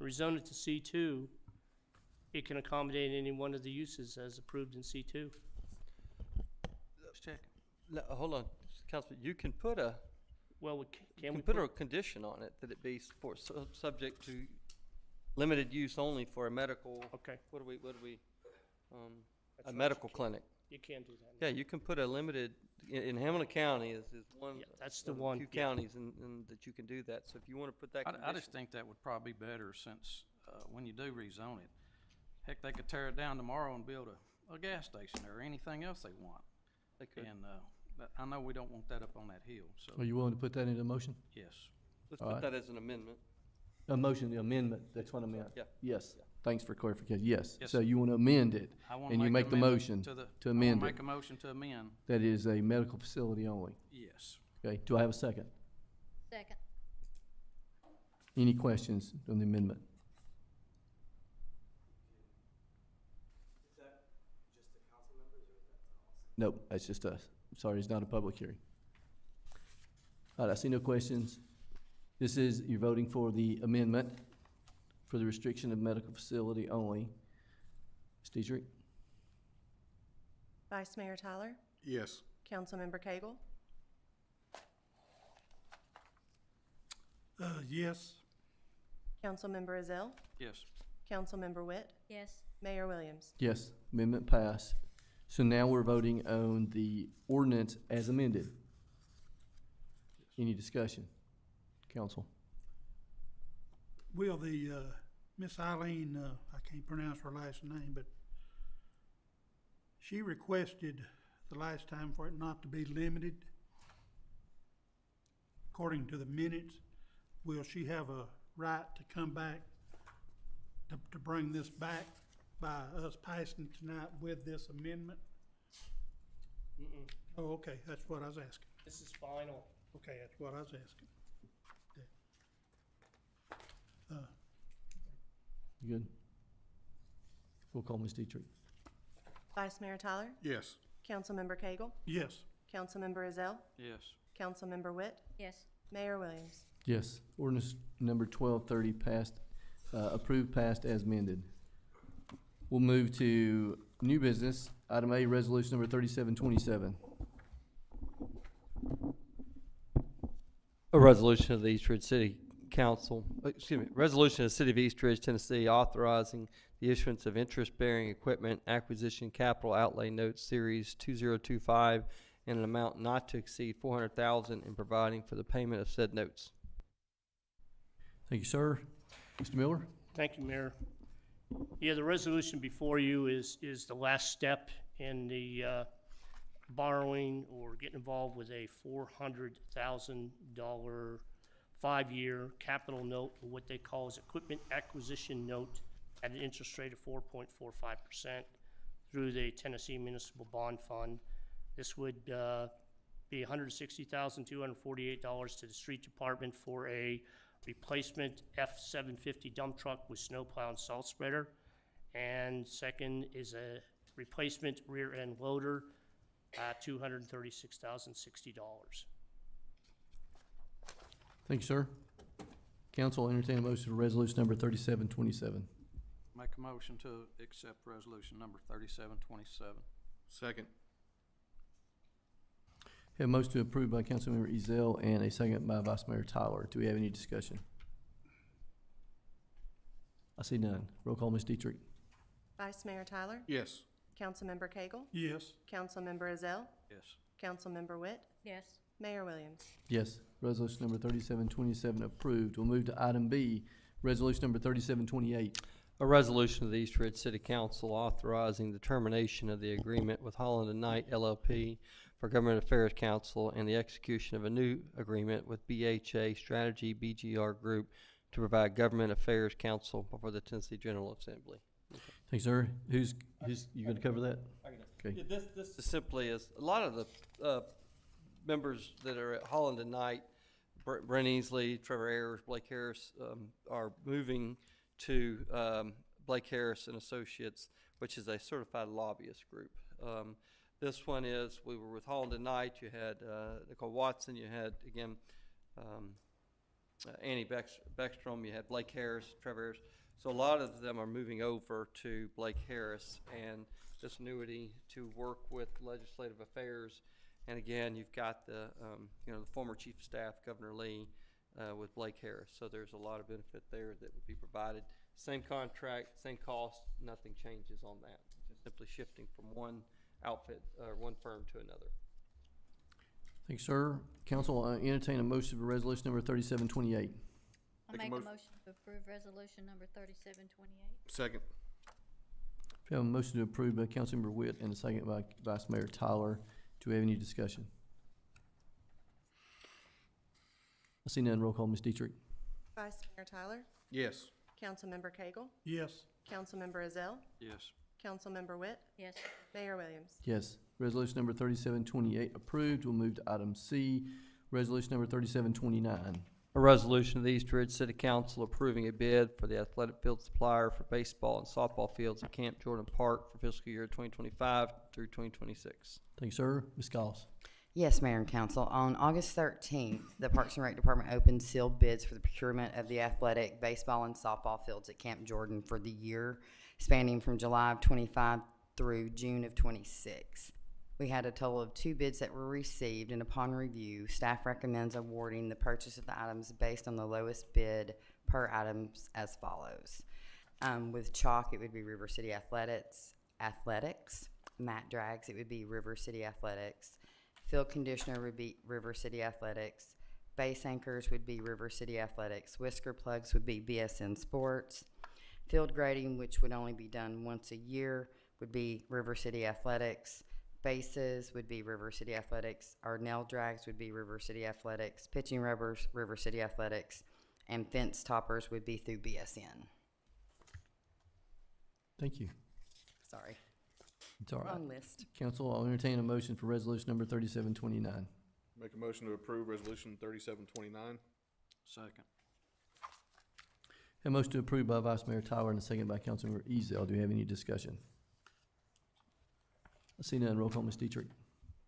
Rezone it to C2. It can accommodate any one of the uses as approved in C2. Let's check. No, hold on, Councilman, you can put a, Well, you can put a condition on it that it be subject to limited use only for a medical. Okay. A That's right, medical you clinic. You can do that. Yeah, you can put a limited, in Hamilton County is one. Yeah, that's the of one, few yeah. counties and that you can do that, so if you wanna put that condition. I just think that would probably be better since when you do rezone it, heck, they could tear it down tomorrow and build a gas station or anything else they want. They could. And I know we don't want that up on that hill, so, Are you willing to put that into motion? yes. Let's All put right. that as an amendment. A motion, the amendment, that's what I meant. Yeah. Yes. Thanks for clarification. Yes. Yes, So sir. you want to amend it, I wanna and you make the amendment motion to to amend I wanna it. make a motion to amend, That is a medical facility only. yes. Okay, do I have a second? Second. Any questions on the amendment? Nope, that's just us. Sorry, it's not a public hearing. All right, I see no questions. This is, you're voting for the amendment for the restriction of medical facility only. Ms. Dietrich? Vice Mayor Tyler, Yes. Councilmember Cagle, Yes. Councilmember Azell, Yes. Councilmember Witt, Yes. Mayor Williams. Yes, amendment passed. So now we're voting on the ordinance as amended. Any discussion? Council? Will the, Miss Eileen, I can't pronounce her last name, but she requested the last time for it not to be limited. According to the minutes, will she have a right to come back to bring this back by us passing tonight with this amendment? Mm-mm. Oh, okay, that's what I was asking. This is final. Okay, that's what I was asking. You good? We'll call Ms. Dietrich. Vice Mayor Tyler, Yes. Councilmember Cagle, Yes. Councilmember Azell, Yes. Councilmember Witt, Yes. Mayor Williams. Yes, ordinance number 1230 passed, approved, passed as amended. We'll move to new business. Item A, resolution number 3727. A resolution of the East Ridge City Council, resolution of the City of East Ridge, Tennessee, authorizing the issuance of interest-bearing equipment acquisition capital outlay notes series 2025 in an amount not to exceed $400,000 and providing for the payment of said notes. Thank you, sir. Mr. Miller? Thank you, Mayor. Yeah, the resolution before you is the last step in the borrowing or getting involved with a $400,000 5-year capital note, or what they call as equipment acquisition note, at an interest rate of 4.45% through the Tennessee Municipal Bond Fund. This would be $160,248 to the street department for a replacement F-750 dump truck with snowplow and salt spreader. And second is a replacement rear end loader, $236,060. Thank you, sir. Council, entertain a motion for resolution number 3727. Make a motion to accept resolution number 3727. Second. Have a motion to approve by Councilmember Ezell and a second by Vice Mayor Tyler. Do we have any discussion? I see none. Roll call, Ms. Dietrich. Vice Mayor Tyler? Yes. Councilmember Cagle? Yes. Councilmember Ezell? Yes. Councilmember Witt? Yes. Mayor Williams? Yes. Resolution number 3727 approved. We'll move to item B, resolution number 3728. A resolution of the East Ridge City Council authorizing the termination of the agreement with Holland and Knight LLP for Government Affairs Council and the execution of a new agreement with BHA Strategy BGR Group to provide Government Affairs Council before the Tennessee General Assembly. Thanks, sir. Who's you going to cover that? Okay. Yeah, this simply is, a lot of the members that are at Holland and Knight, Brent Easley, Trevor Ayers, Blake Harris, are moving to Blake Harris and Associates, which is a certified lobbyist group. This one is, we were with Holland and Knight. You had Nicole Watson. You had, again, Annie Beckstrom. You had Blake Harris, Trevor Harris. So a lot of them are moving over to Blake Harris and this annuity to work with legislative affairs. And again, you've got the, the former Chief of Staff, Governor Lee, with Blake Harris. So there's a lot of benefit there that would be provided. Same contract, same cost, nothing changes on that. Just simply shifting from one outfit or one firm to another. Thanks, sir. Council, entertain a motion for resolution number 3728. I'll make a motion to approve resolution number 3728. Second. We have a motion to approve by Councilmember Witt and a second by Vice Mayor Tyler. Do we have any discussion? I see none. Roll call, Ms. Dietrich. Vice Mayor Tyler? Yes. Councilmember Cagle? Yes. Councilmember Ezell? Yes. Councilmember Witt? Yes. Mayor Williams? Yes. Resolution number 3728 approved. We'll move to item C, resolution number 3729. A resolution of the East Ridge City Council approving a bid for the athletic field supplier for baseball and softball fields at Camp Jordan Park for fiscal year 2025 through 2026. Thank you, sir. Ms. Goss. Yes, Mayor and Council. On August 13th, the Parks and Rec Department opened sealed bids for the procurement of the athletic baseball and softball fields at Camp Jordan for the year spanning from July of 25 through June of 26. We had a total of 2 bids that were received, and upon review, staff recommends awarding the purchase of the items based on the lowest bid per items as follows. With chalk, it would be River City Athletics. Mat drags, it would be River City Athletics. Field conditioner would be River City Athletics. Base anchors would be River City Athletics. Whisker plugs would be BSN Sports. Field grading, which would only be done once a year, would be River City Athletics. Bases would be River City Athletics. Our nail drags would be River City Athletics. Pitching rubbers, River City Athletics. And fence toppers would be through BSN. Thank you. Sorry. It's all right. Long list. Council, I'll entertain a motion for resolution number 3729. Make a motion to approve resolution 3729. Second. A motion to approve by Vice Mayor Tyler and a second by Councilmember Ezell. Do we have any discussion? I see none. Roll call, Ms. Dietrich.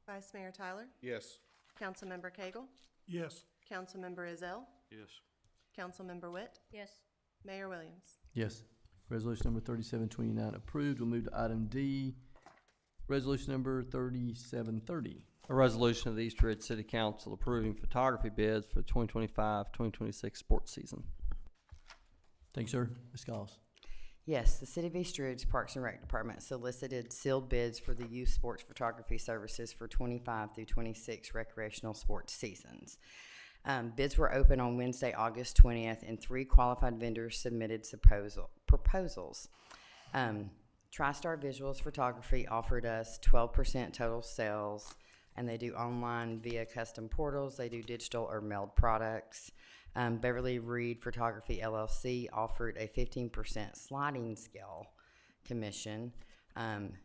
Vice Mayor Tyler? Yes. Councilmember Cagle? Yes. Councilmember Ezell? Yes. Councilmember Witt? Yes. Mayor Williams? Yes. Resolution number 3729 approved. We'll move to item D, resolution number 3730. A resolution of the East Ridge City Council approving photography bids for the 2025-2026 sports season. Thank you, sir. Ms. Goss. Yes, the City of East Ridge Parks and Rec Department solicited sealed bids for the youth sports photography services for 25 through 26 recreational sports seasons. Bids were open on Wednesday, August 20th, and 3 qualified vendors submitted proposals. TriStar Visuals Photography offered us 12% total sales, and they do online via custom portals. They do digital or mailed products. Beverly Reed Photography LLC offered a 15% sliding scale commission.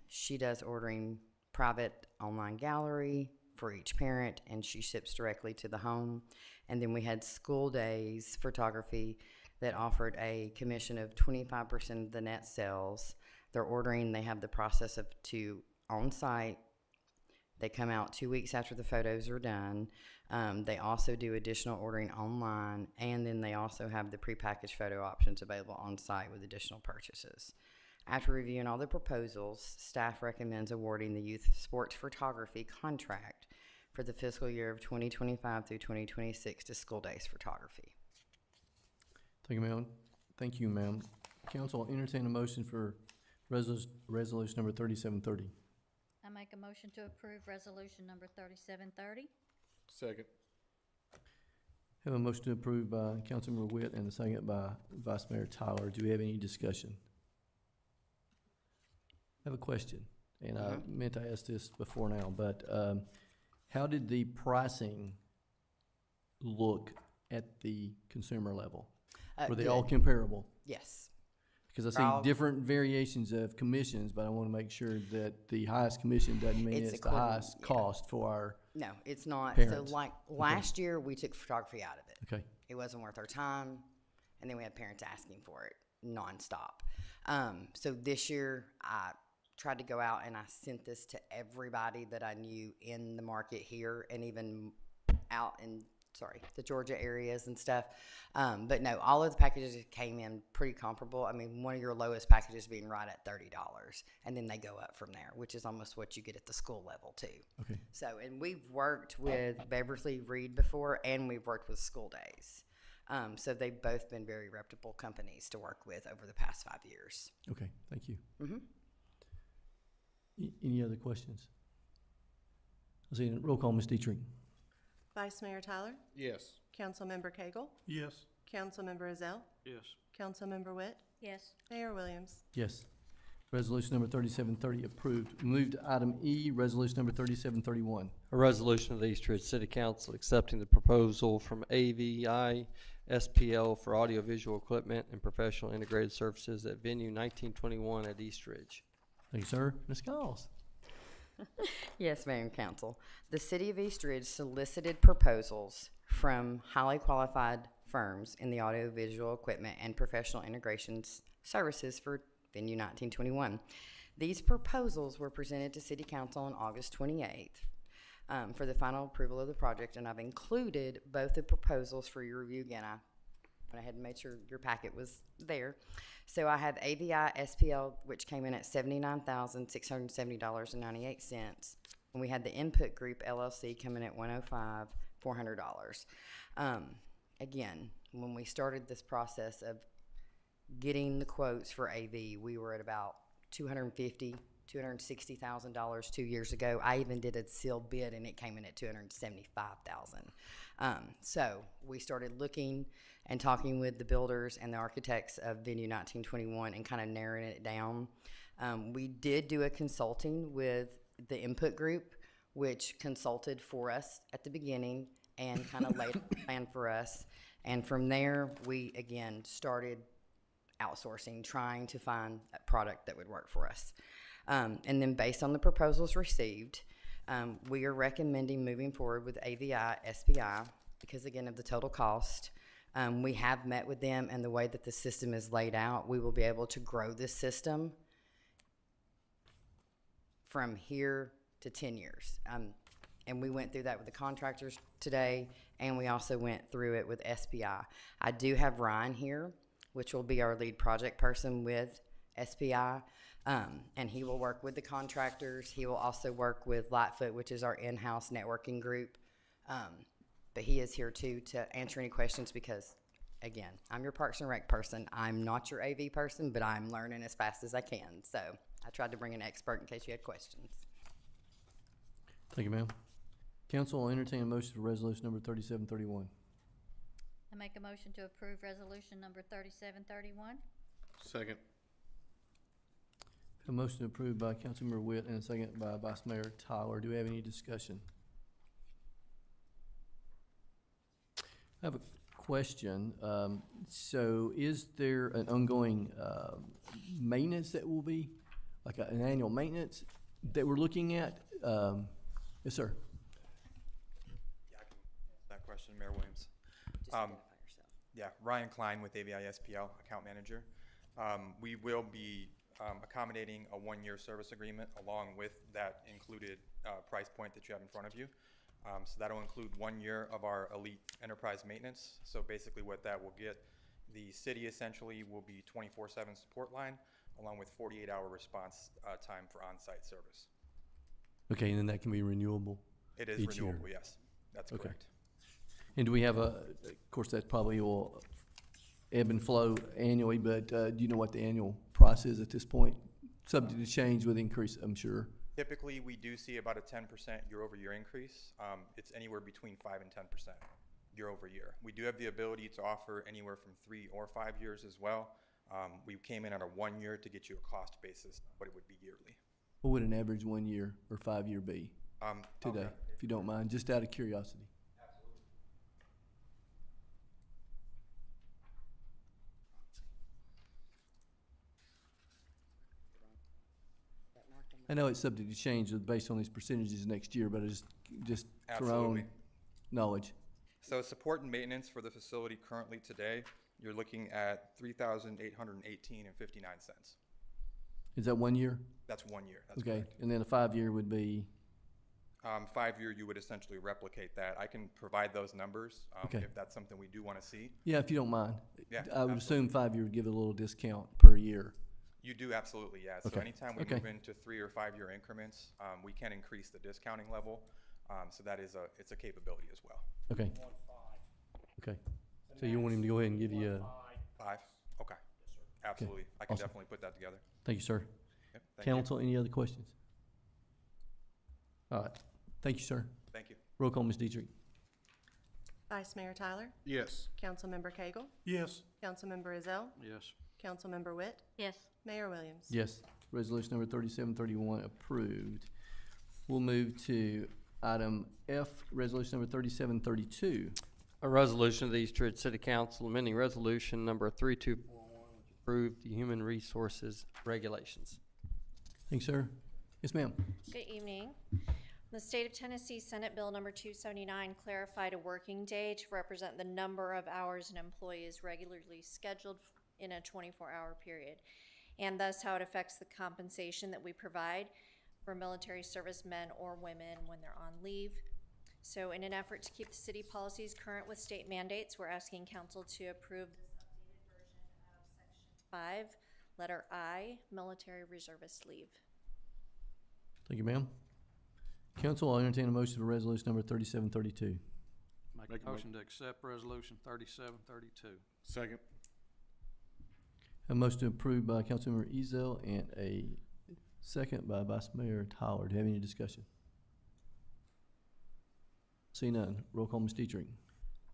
She does ordering private online gallery for each parent, and she ships directly to the home. And then we had School Days Photography that offered a commission of 25% of the net sales. They're ordering, they have the process of to on-site. They come out 2 weeks after the photos are done. They also do additional ordering online, and then they also have the prepackaged photo options available on site with additional purchases. After reviewing all the proposals, staff recommends awarding the youth sports photography contract for the fiscal year of 2025 through 2026 to School Days Photography. Thank you, ma'am. Thank you, ma'am. Council, I'll entertain a motion for resolution number 3730. I make a motion to approve resolution number 3730. Second. Have a motion to approve by Councilmember Witt and a second by Vice Mayor Tyler. Do we have any discussion? I have a question, and I meant to ask this before now, but how did the pricing look at the consumer level? Were they all comparable? Yes. Because I see different variations of commissions, but I want to make sure that the highest commission doesn't mean it's the highest cost for our No, it's not. parents. So like last year, we took photography out of it. Okay. It wasn't worth our time, and then we had parents asking for it nonstop. So this year, I tried to go out and I sent this to everybody that I knew in the market here and even out in the Georgia areas and stuff. But no, all of the packages came in pretty comparable. I mean, one of your lowest packages being right at $30, and then they go up from there, which is almost what you get at the school level too. Okay. So, and we've worked with Beverly Reed before, and we've worked with School Days. So they've both been very reputable companies to work with over the past 5 years. Okay, thank you. Mm-hmm. Any other questions? I'll see you in roll call, Ms. Dietrich. Vice Mayor Tyler? Yes. Councilmember Cagle? Yes. Councilmember Ezell? Yes. Councilmember Witt? Yes. Mayor Williams? Yes. Resolution number 3730 approved. Move to item E, resolution number 3731. A resolution of the East Ridge City Council accepting the proposal from AVI SPL for audiovisual equipment and professional integrated services at venue 1921 at East Ridge. Thank you, sir. Ms. Goss. Yes, Mayor and Council. The City of East Ridge solicited proposals from highly qualified firms in the audiovisual equipment and professional integrations services for venue 1921. These proposals were presented to City Council on August 28th for the final approval of the project, and I've included both the proposals for your review. Again, I went ahead and made sure your packet was there. So I have AVI SPL, which came in at $79,670.98, and we had the Input Group LLC coming at $105,400. Again, when we started this process of getting the quotes for AV, we were at about $260,000 2 years ago. I even did a sealed bid, and it came in at $275,000. So we started looking and talking with the builders and the architects of Venue 1921 and kind of narrowing it down. We did do a consulting with the Input Group, which consulted for us at the beginning and kind of laid a plan for us. And from there, we again started outsourcing, trying to find a product that would work for us. And then based on the proposals received, we are recommending moving forward with AVI SPI because, again, of the total cost. We have met with them, and the way that the system is laid out, we will be able to grow this system from here to 10 years. And we went through that with the contractors today, and we also went through it with SPI. I do have Ryan here, which will be our lead project person with SPI. And he will work with the contractors. He will also work with Lightfoot, which is our in-house networking group. But he is here too to answer any questions because, again, I'm your Parks and Rec person. I'm not your AV person, but I'm learning as fast as I can. So I tried to bring an expert in case you had questions. Thank you, ma'am. Council will entertain a motion for resolution number 3731. I make a motion to approve resolution number 3731. Second. A motion approved by Councilmember Witt and a second by Vice Mayor Tyler. Do we have any discussion? I have a question. So is there an ongoing maintenance that will be, like an annual maintenance that we're looking at? Yes, sir. Yeah, I can answer that question, Mayor Williams. Just identify yourself. Yeah, Ryan Klein with AVI SPL, account manager. We will be accommodating a one-year service agreement along with that included price point that you have in front of you. So that'll include 1 year of our elite enterprise maintenance. So basically what that will get, the city essentially will be 24/7 support line along with 48-hour response time for on-site service. Okay, and then that can be renewable? It is each year. renewable, yes. That's Okay. correct. And do we have of course, that probably will ebb and flow annually, but do you know what the annual price is at this point? Subject to change with increase, I'm sure. Typically, we do see about a 10% year-over-year increase. It's anywhere between 5 and 10% year-over-year. We do have the ability to offer anywhere from 3 or 5 years as well. We came in at a 1 year to get you a cost basis, but it would be yearly. What would an average 1 year or 5 year be today, Okay. if you don't mind, just out of curiosity? I know it's subject to change based on these percentages next year, but it's just for our Absolutely. own knowledge. So support and maintenance for the facility currently today, you're looking at $3,818.59. Is that 1 year? That's 1 year. That's Okay, correct. and then a 5 year would be, 5 year, you would essentially replicate that. I can provide those numbers Okay. if that's something we do want to see. yeah, if you don't mind. Yeah, I would absolutely. assume 5 year would give it a little discount per year. You do absolutely, yeah. So Okay. anytime we Okay. move into 3 or 5 year increments, we can increase the discounting level. So that is it's a capability as well. Okay. Okay. So you want him to go ahead and give you a, 5? Okay. Absolutely. I can Awesome. definitely put that together. thank you, sir. Yep, thank you. Council, any other questions? All right. Thank you, sir. Thank you. Roll call, Ms. Dietrich. Vice Mayor Tyler, Yes. Councilmember Cagle, Yes. Councilmember Ezell, Yes. Councilmember Witt, Yes. Mayor Williams. Yes. Resolution number 3731 approved. We'll move to item F, resolution number 3732. A resolution of the East Ridge City Council amending resolution number 3241, which approved the human resources regulations. Thanks, sir. Yes, ma'am. Good evening. The state of Tennessee Senate Bill number 279 clarified a working day to represent the number of hours an employee is regularly scheduled in a 24-hour period, and thus how it affects the compensation that we provide for military servicemen or women when they're on leave. So in an effort to keep the city policies current with state mandates, we're asking council to approve this updated version of section 5, letter I, military reservist leave. Thank you, ma'am. Council, I'll entertain a motion for resolution number 3732. Make Make a a mo- motion to accept resolution 3732. Second. A motion approved by Councilmember Ezell and a second by Vice Mayor Tyler. Do you have any discussion? See none. Roll call, Ms. Dietrich.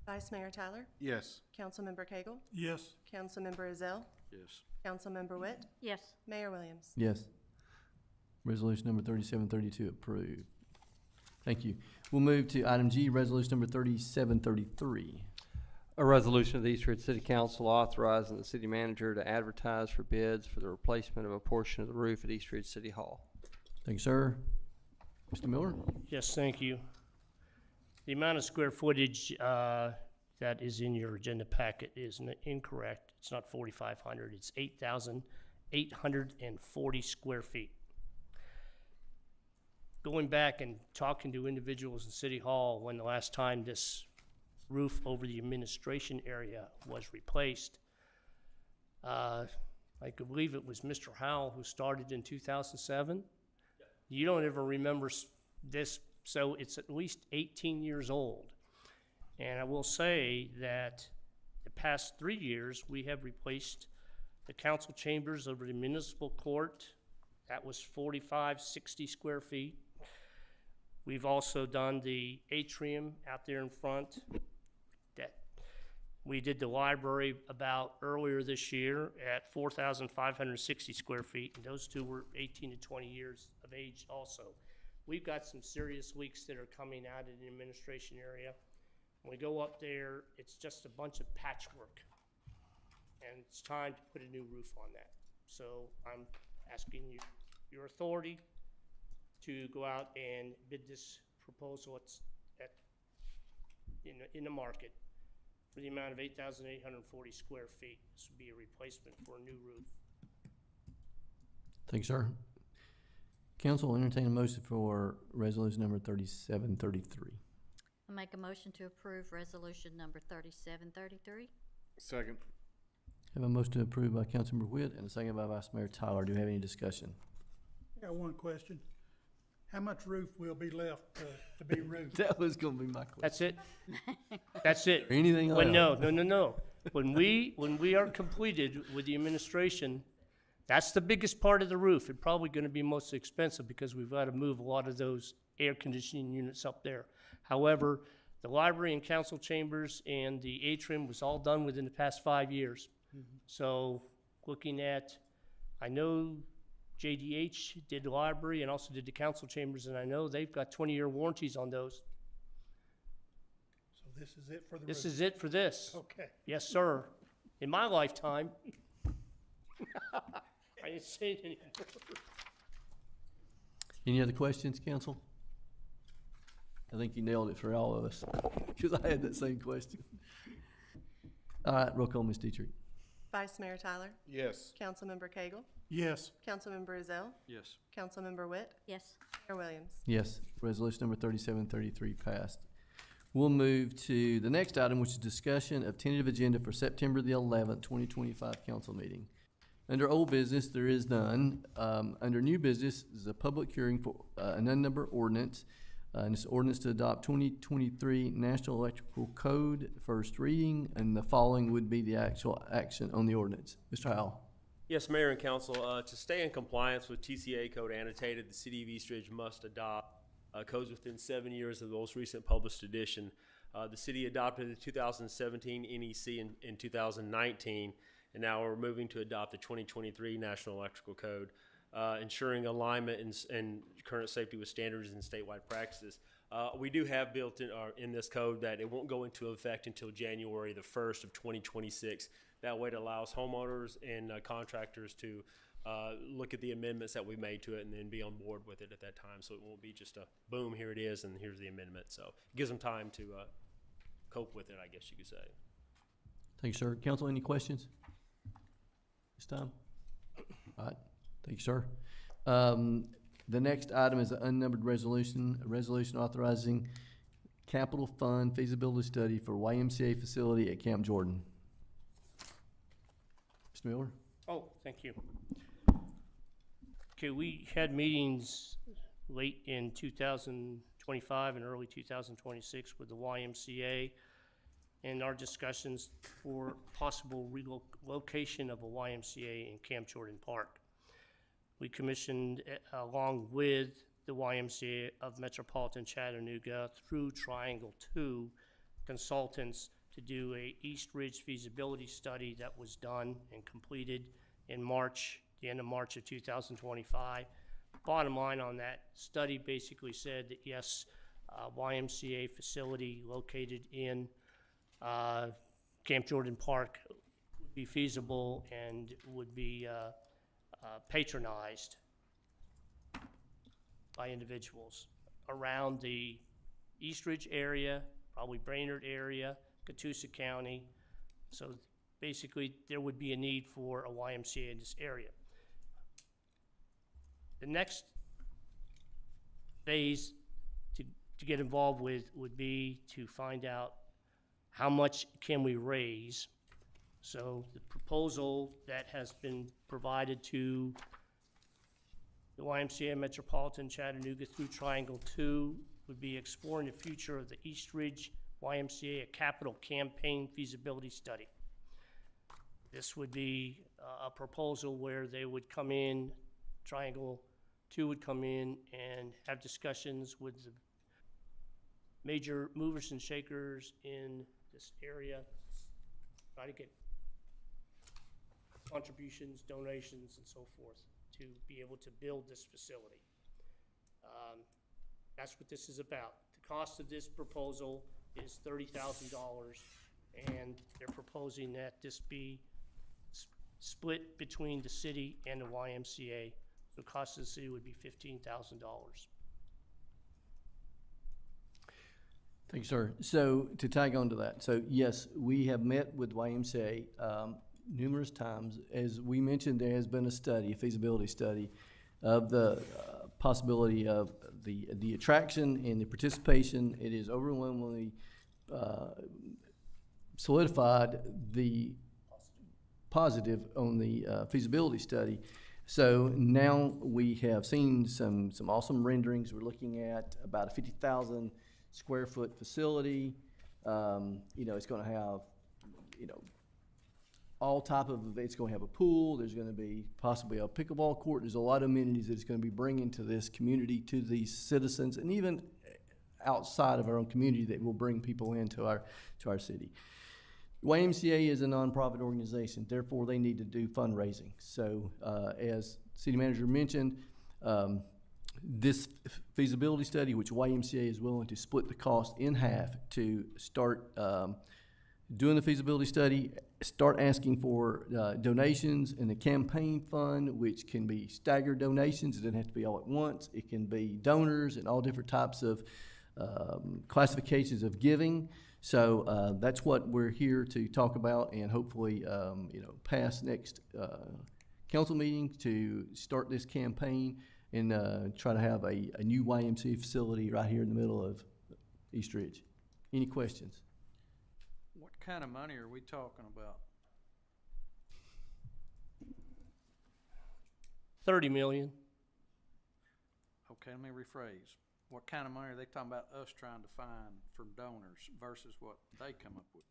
Vice Mayor Tyler, Yes. Councilmember Cagle, Yes. Councilmember Ezell, Yes. Councilmember Witt, Yes. Mayor Williams. Yes. Resolution number 3732 approved. Thank you. We'll move to item G, resolution number 3733. A resolution of the East Ridge City Council authorizing the city manager to advertise for bids for the replacement of a portion of the roof at East Ridge City Hall. Thank you, sir. Mr. Miller? Yes, thank you. The amount of square footage that is in your agenda packet is incorrect. It's not 4,500, it's 8,840 square feet. Going back and talking to individuals in City Hall when the last time this roof over the administration area was replaced, I could believe it was Mr. Howell who started in 2007. You don't ever remember this, so it's at least 18 years old. And I will say that the past 3 years, we have replaced the council chambers over the municipal court. That was 60 square feet. We've also done the atrium out there in front. We did the library about earlier this year at 4,560 square feet, and those two were 18 to 20 years of age also. We've got some serious leaks that are coming out in the administration area. When we go up there, it's just a bunch of patchwork, and it's time to put a new roof on that. So I'm asking you, your authority to go out and bid this proposal in the market for the amount of 8,840 square feet. This would be a replacement for a new roof. Thank you, sir. Council will entertain a motion for resolution number 3733. I make a motion to approve resolution number 3733. Second. Have a motion to approve by Councilmember Witt and a second by Vice Mayor Tyler. Do we have any discussion? I got one question. How much roof will be left to be roofed? That was gonna be my question. That's it? That's it? Anything Well, else? no. When we are completed with the administration, that's the biggest part of the roof. It's probably gonna be most expensive because we've got to move a lot of those air conditioning units up there. However, the library and council chambers and the atrium was all done within the past 5 years. So looking at, I know JDH did the library and also did the council chambers, and I know they've got 20-year warranties on those. So this is it for the This roof? is it for this. Okay. Yes, sir. In my lifetime. I didn't say it anymore. Any other questions, council? I think you nailed it for all of us, because I had that same question. All right, roll call, Ms. Dietrich. Vice Mayor Tyler? Yes. Councilmember Cagle? Yes. Councilmember Ezell? Yes. Councilmember Witt? Yes. Mayor Williams? Yes, resolution number 3733 passed. We'll move to the next item, which is discussion of tentative agenda for September the 11th, 2025 council meeting. Under old business, there is none. Under new business is a public hearing for an unnumbered ordinance. And it's ordinance to adopt 2023 National Electrical Code, first reading, and the following would be the actual action on the ordinance. Mr. Howell. Yes, Mayor and Council, to stay in compliance with TCA code annotated, the City of East Ridge must adopt codes within 7 years of the most recent published edition. The city adopted the 2017 NEC in 2019, and now we're moving to adopt the 2023 National Electrical Code, ensuring alignment and current safety with standards and statewide practices. We do have built in this code that it won't go into effect until January the 1st of 2026. That way it allows homeowners and contractors to look at the amendments that we made to it and then be on board with it at that time. So it won't be just a boom, here it is, and here's the amendment. So it gives them time to cope with it, I guess you could say. Thank you, sir. Council, any questions this time? All right. Thank you, sir. The next item is an unnumbered resolution, a resolution authorizing capital fund feasibility study for YMCA facility at Camp Jordan. Mr. Miller? Oh, thank you. Okay, we had meetings late in 2025 and early 2026 with the YMCA, and our discussions for possible relocation of a YMCA in Camp Jordan Park. We commissioned, along with the YMCA of Metropolitan Chattanooga through Triangle 2 consultants to do a East Ridge feasibility study that was done and completed in March, the end of March of 2025. Bottom line on that study basically said that yes, YMCA facility located in Camp Jordan Park would be feasible and would be patronized by individuals around the East Ridge area, probably Brainerd area, Catoosa County. So basically there would be a need for a YMCA in this area. The next phase to get involved with would be to find out how much can we raise So the proposal that has been provided to the YMCA Metropolitan Chattanooga through Triangle 2 would be exploring the future of the East Ridge YMCA, a capital campaign feasibility study. This would be a proposal where they would come in, Triangle 2 would come in and have discussions with the major movers and shakers in this area, try to get contributions, donations, and so forth to be able to build this facility. That's what this is about. The cost of this proposal is $30,000, and they're proposing that this be split between the city and the YMCA. The cost of the city would be $15,000. Thank you, sir. So to tag on to that, so yes, we have met with YMCA numerous times. As we mentioned, there has been a study, a feasibility study, of the possibility of the attraction and the participation. It is overwhelmingly solidified the positive on the feasibility study. So now we have seen some awesome renderings. We're looking at about a 50,000 square foot facility. You know, it's going to have, you know, all type of, it's going to have a pool. There's going to be possibly a pickleball court. There's a lot of amenities that it's going to be bringing to this community, to these citizens, and even outside of our own community that will bring people into our city. YMCA is a nonprofit organization, therefore they need to do fundraising. So as city manager mentioned, this feasibility study, which YMCA is willing to split the cost in half to start doing the feasibility study, start asking for donations in the campaign fund, which can be staggered donations. It doesn't have to be all at once. It can be donors and all different types of classifications of giving. So that's what we're here to talk about, and hopefully, you know, pass next council meeting to start this campaign and try to have a new YMCA facility right here in the middle of East Ridge. Any questions? What kind of money are we talking about? $30 million. Okay, let me rephrase. What kind of money are they talking about us trying to find from donors versus what they come up with?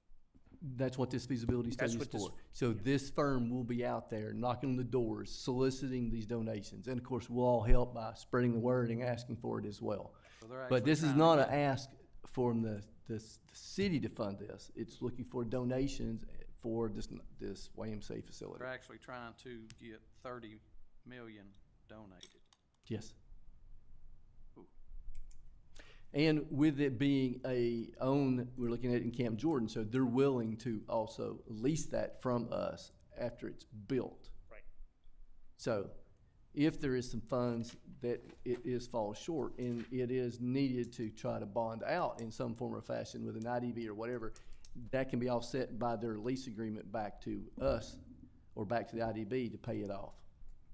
That's what this feasibility study is what this- for. So this firm will be out there knocking on the doors, soliciting these donations. And of course, we'll all help by spreading the word and asking for it as well. So they're But actually this is trying not to an ask from the city to fund this. It's looking for donations for this YMCA facility. They're actually trying to get 30 million donated. Yes. And with it being we're looking at it in Camp Jordan, so they're willing to also lease that from us after it's built. Right. So if there is some funds that falls short and it is needed to try to bond out in some form or fashion with an IDB or whatever, that can be offset by their lease agreement back to us or back to the IDB to pay it off.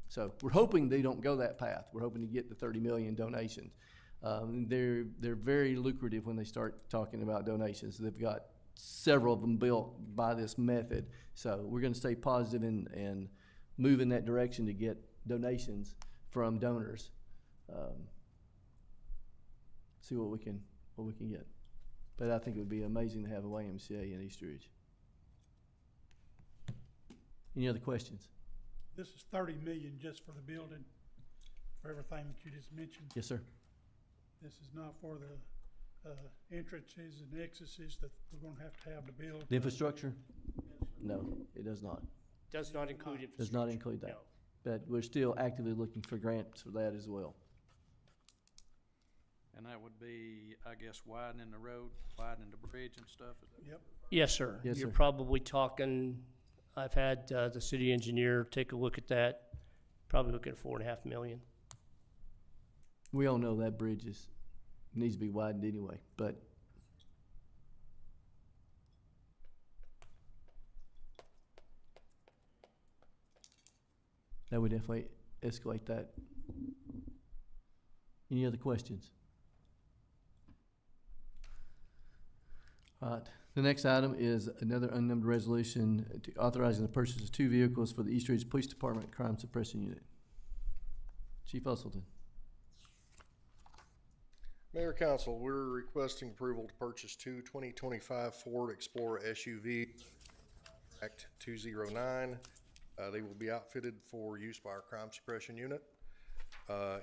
So we're hoping they don't go that path. We're hoping to get the 30 million donations. They're very lucrative when they start talking about donations. They've got several of them built by this method. So we're going to stay positive and move in that direction to get donations from donors. See what we can get. But I think it would be amazing to have a YMCA in East Ridge. Any other questions? This is 30 million just for the building, for everything that you just mentioned. Yes, sir. This is not for the entrances and exits that we're gonna have to build. The infrastructure? No, it does not. Does not include infrastructure. Does not include that. No. But we're still actively looking for grants for that as well. And that would be, I guess, widening the road, widening the bridge and stuff. Yep. Yes, sir. Yes, You're sir. probably talking, I've had the city engineer take a look at that, probably looking at $4.5 million. We all know that bridge needs to be widened anyway, but that would definitely escalate that. Any other questions? All right, The next item is another unnumbered resolution authorizing the purchase of 2 vehicles for the East Ridge Police Department Crime Suppression Unit. Chief Usleton. Mayor, Council, we're requesting approval to purchase 2 2025 Ford Explorer SUV, Act 209. They will be outfitted for use by our crime suppression unit.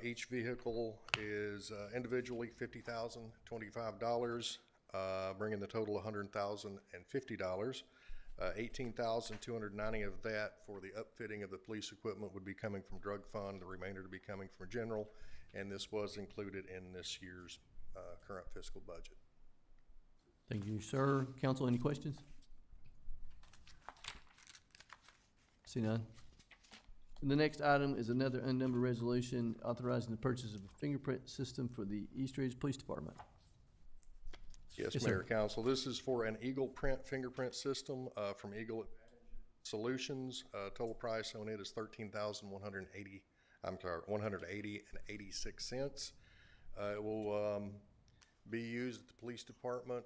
Each vehicle is individually $50,025, bringing the total $100,050. $18,290 of that for the upfitting of the police equipment would be coming from drug fund, the remainder to be coming from general, and this was included in this year's current fiscal budget. Thank you, sir. Council, any questions? See none. The next item is another unnumbered resolution authorizing the purchase of a fingerprint system for the East Ridge Police Department. Yes, Yes, Mayor, sir. Council, this is for an Eagle Print fingerprint system from Eagle Solutions. Total price on it is $13,180. I'm sorry, $180.86. It will be used at the police department.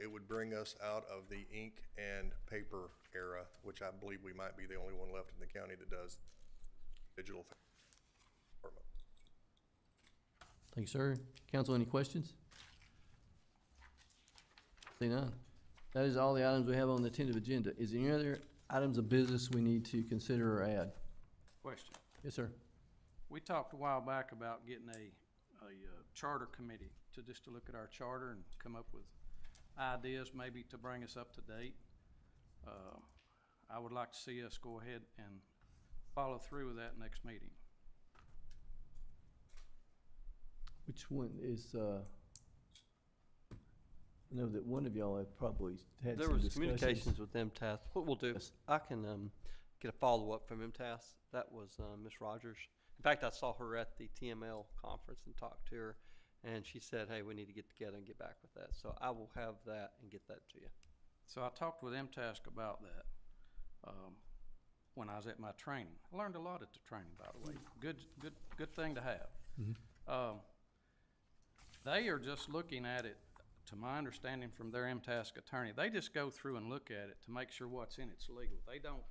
It would bring us out of the ink and paper era, which I believe we might be the only one left in the county that does digital. Thank you, sir. Council, any questions? See none. That is all the items we have on the tentative agenda. Is there any other items of business we need to consider or add? Question. Yes, sir. We talked a while back about getting a charter committee to look at our charter and come up with ideas maybe to bring us up to date. I would like to see us go ahead and follow through with that next meeting. Which one is, I know that one of y'all have probably had There some was discussions. communications with MTS. What we'll do, I can get a follow-up from MTS. That was Ms. Rogers. In fact, I saw her at the TML conference and talked to her, and she said, hey, we need to get together and get back with that. So I will have that and get that to you. So I talked with MTask about that when I was at my training. I learned a lot at the training, by the way. Good thing to have. They are just looking at it, to my understanding from their MTask attorney, they just go through and look at it to make sure what's in it's legal. They don't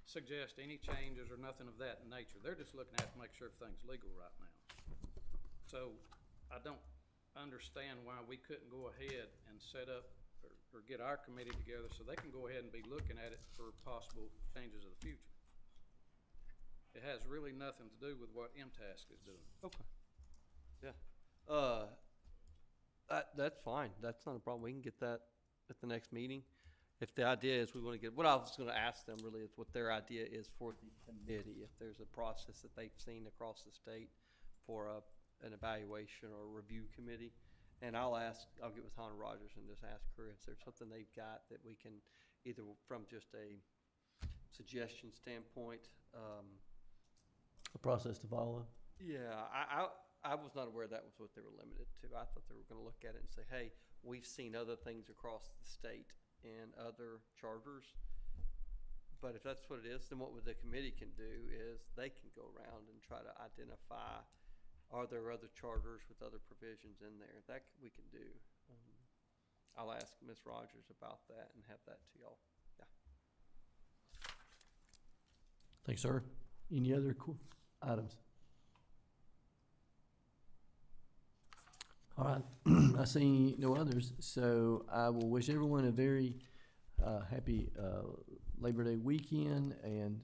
suggest any changes or nothing of that nature. They're just looking at it to make sure everything's legal right now. So I don't understand why we couldn't go ahead and set up or get our committee together so they can go ahead and be looking at it for possible changes of the future. It has really nothing to do with what MTask is doing. Okay. Yeah. That's fine. That's not a problem. We can get that at the next meeting. If the idea is we want to get, what I was going to ask them really is what their idea is for the committee. If there's a process that they've seen across the state for an evaluation or a review committee. And I'll get with Hannah Rogers and just ask her if there's something they've got that we can either from just a suggestion standpoint. A process to follow. Yeah, I was not aware that was what they were limited to. I thought they were going to look at it and say, hey, we've seen other things across the state and other charters. But if that's what it is, then what the committee can do is they can go around and try to identify, are there other charters with other provisions in there? That we can do. I'll ask Ms. Rogers about that and have that to y'all. Yeah. Thanks, sir. Any other items? All right, I see no others, so I will wish everyone a very happy Labor Day weekend and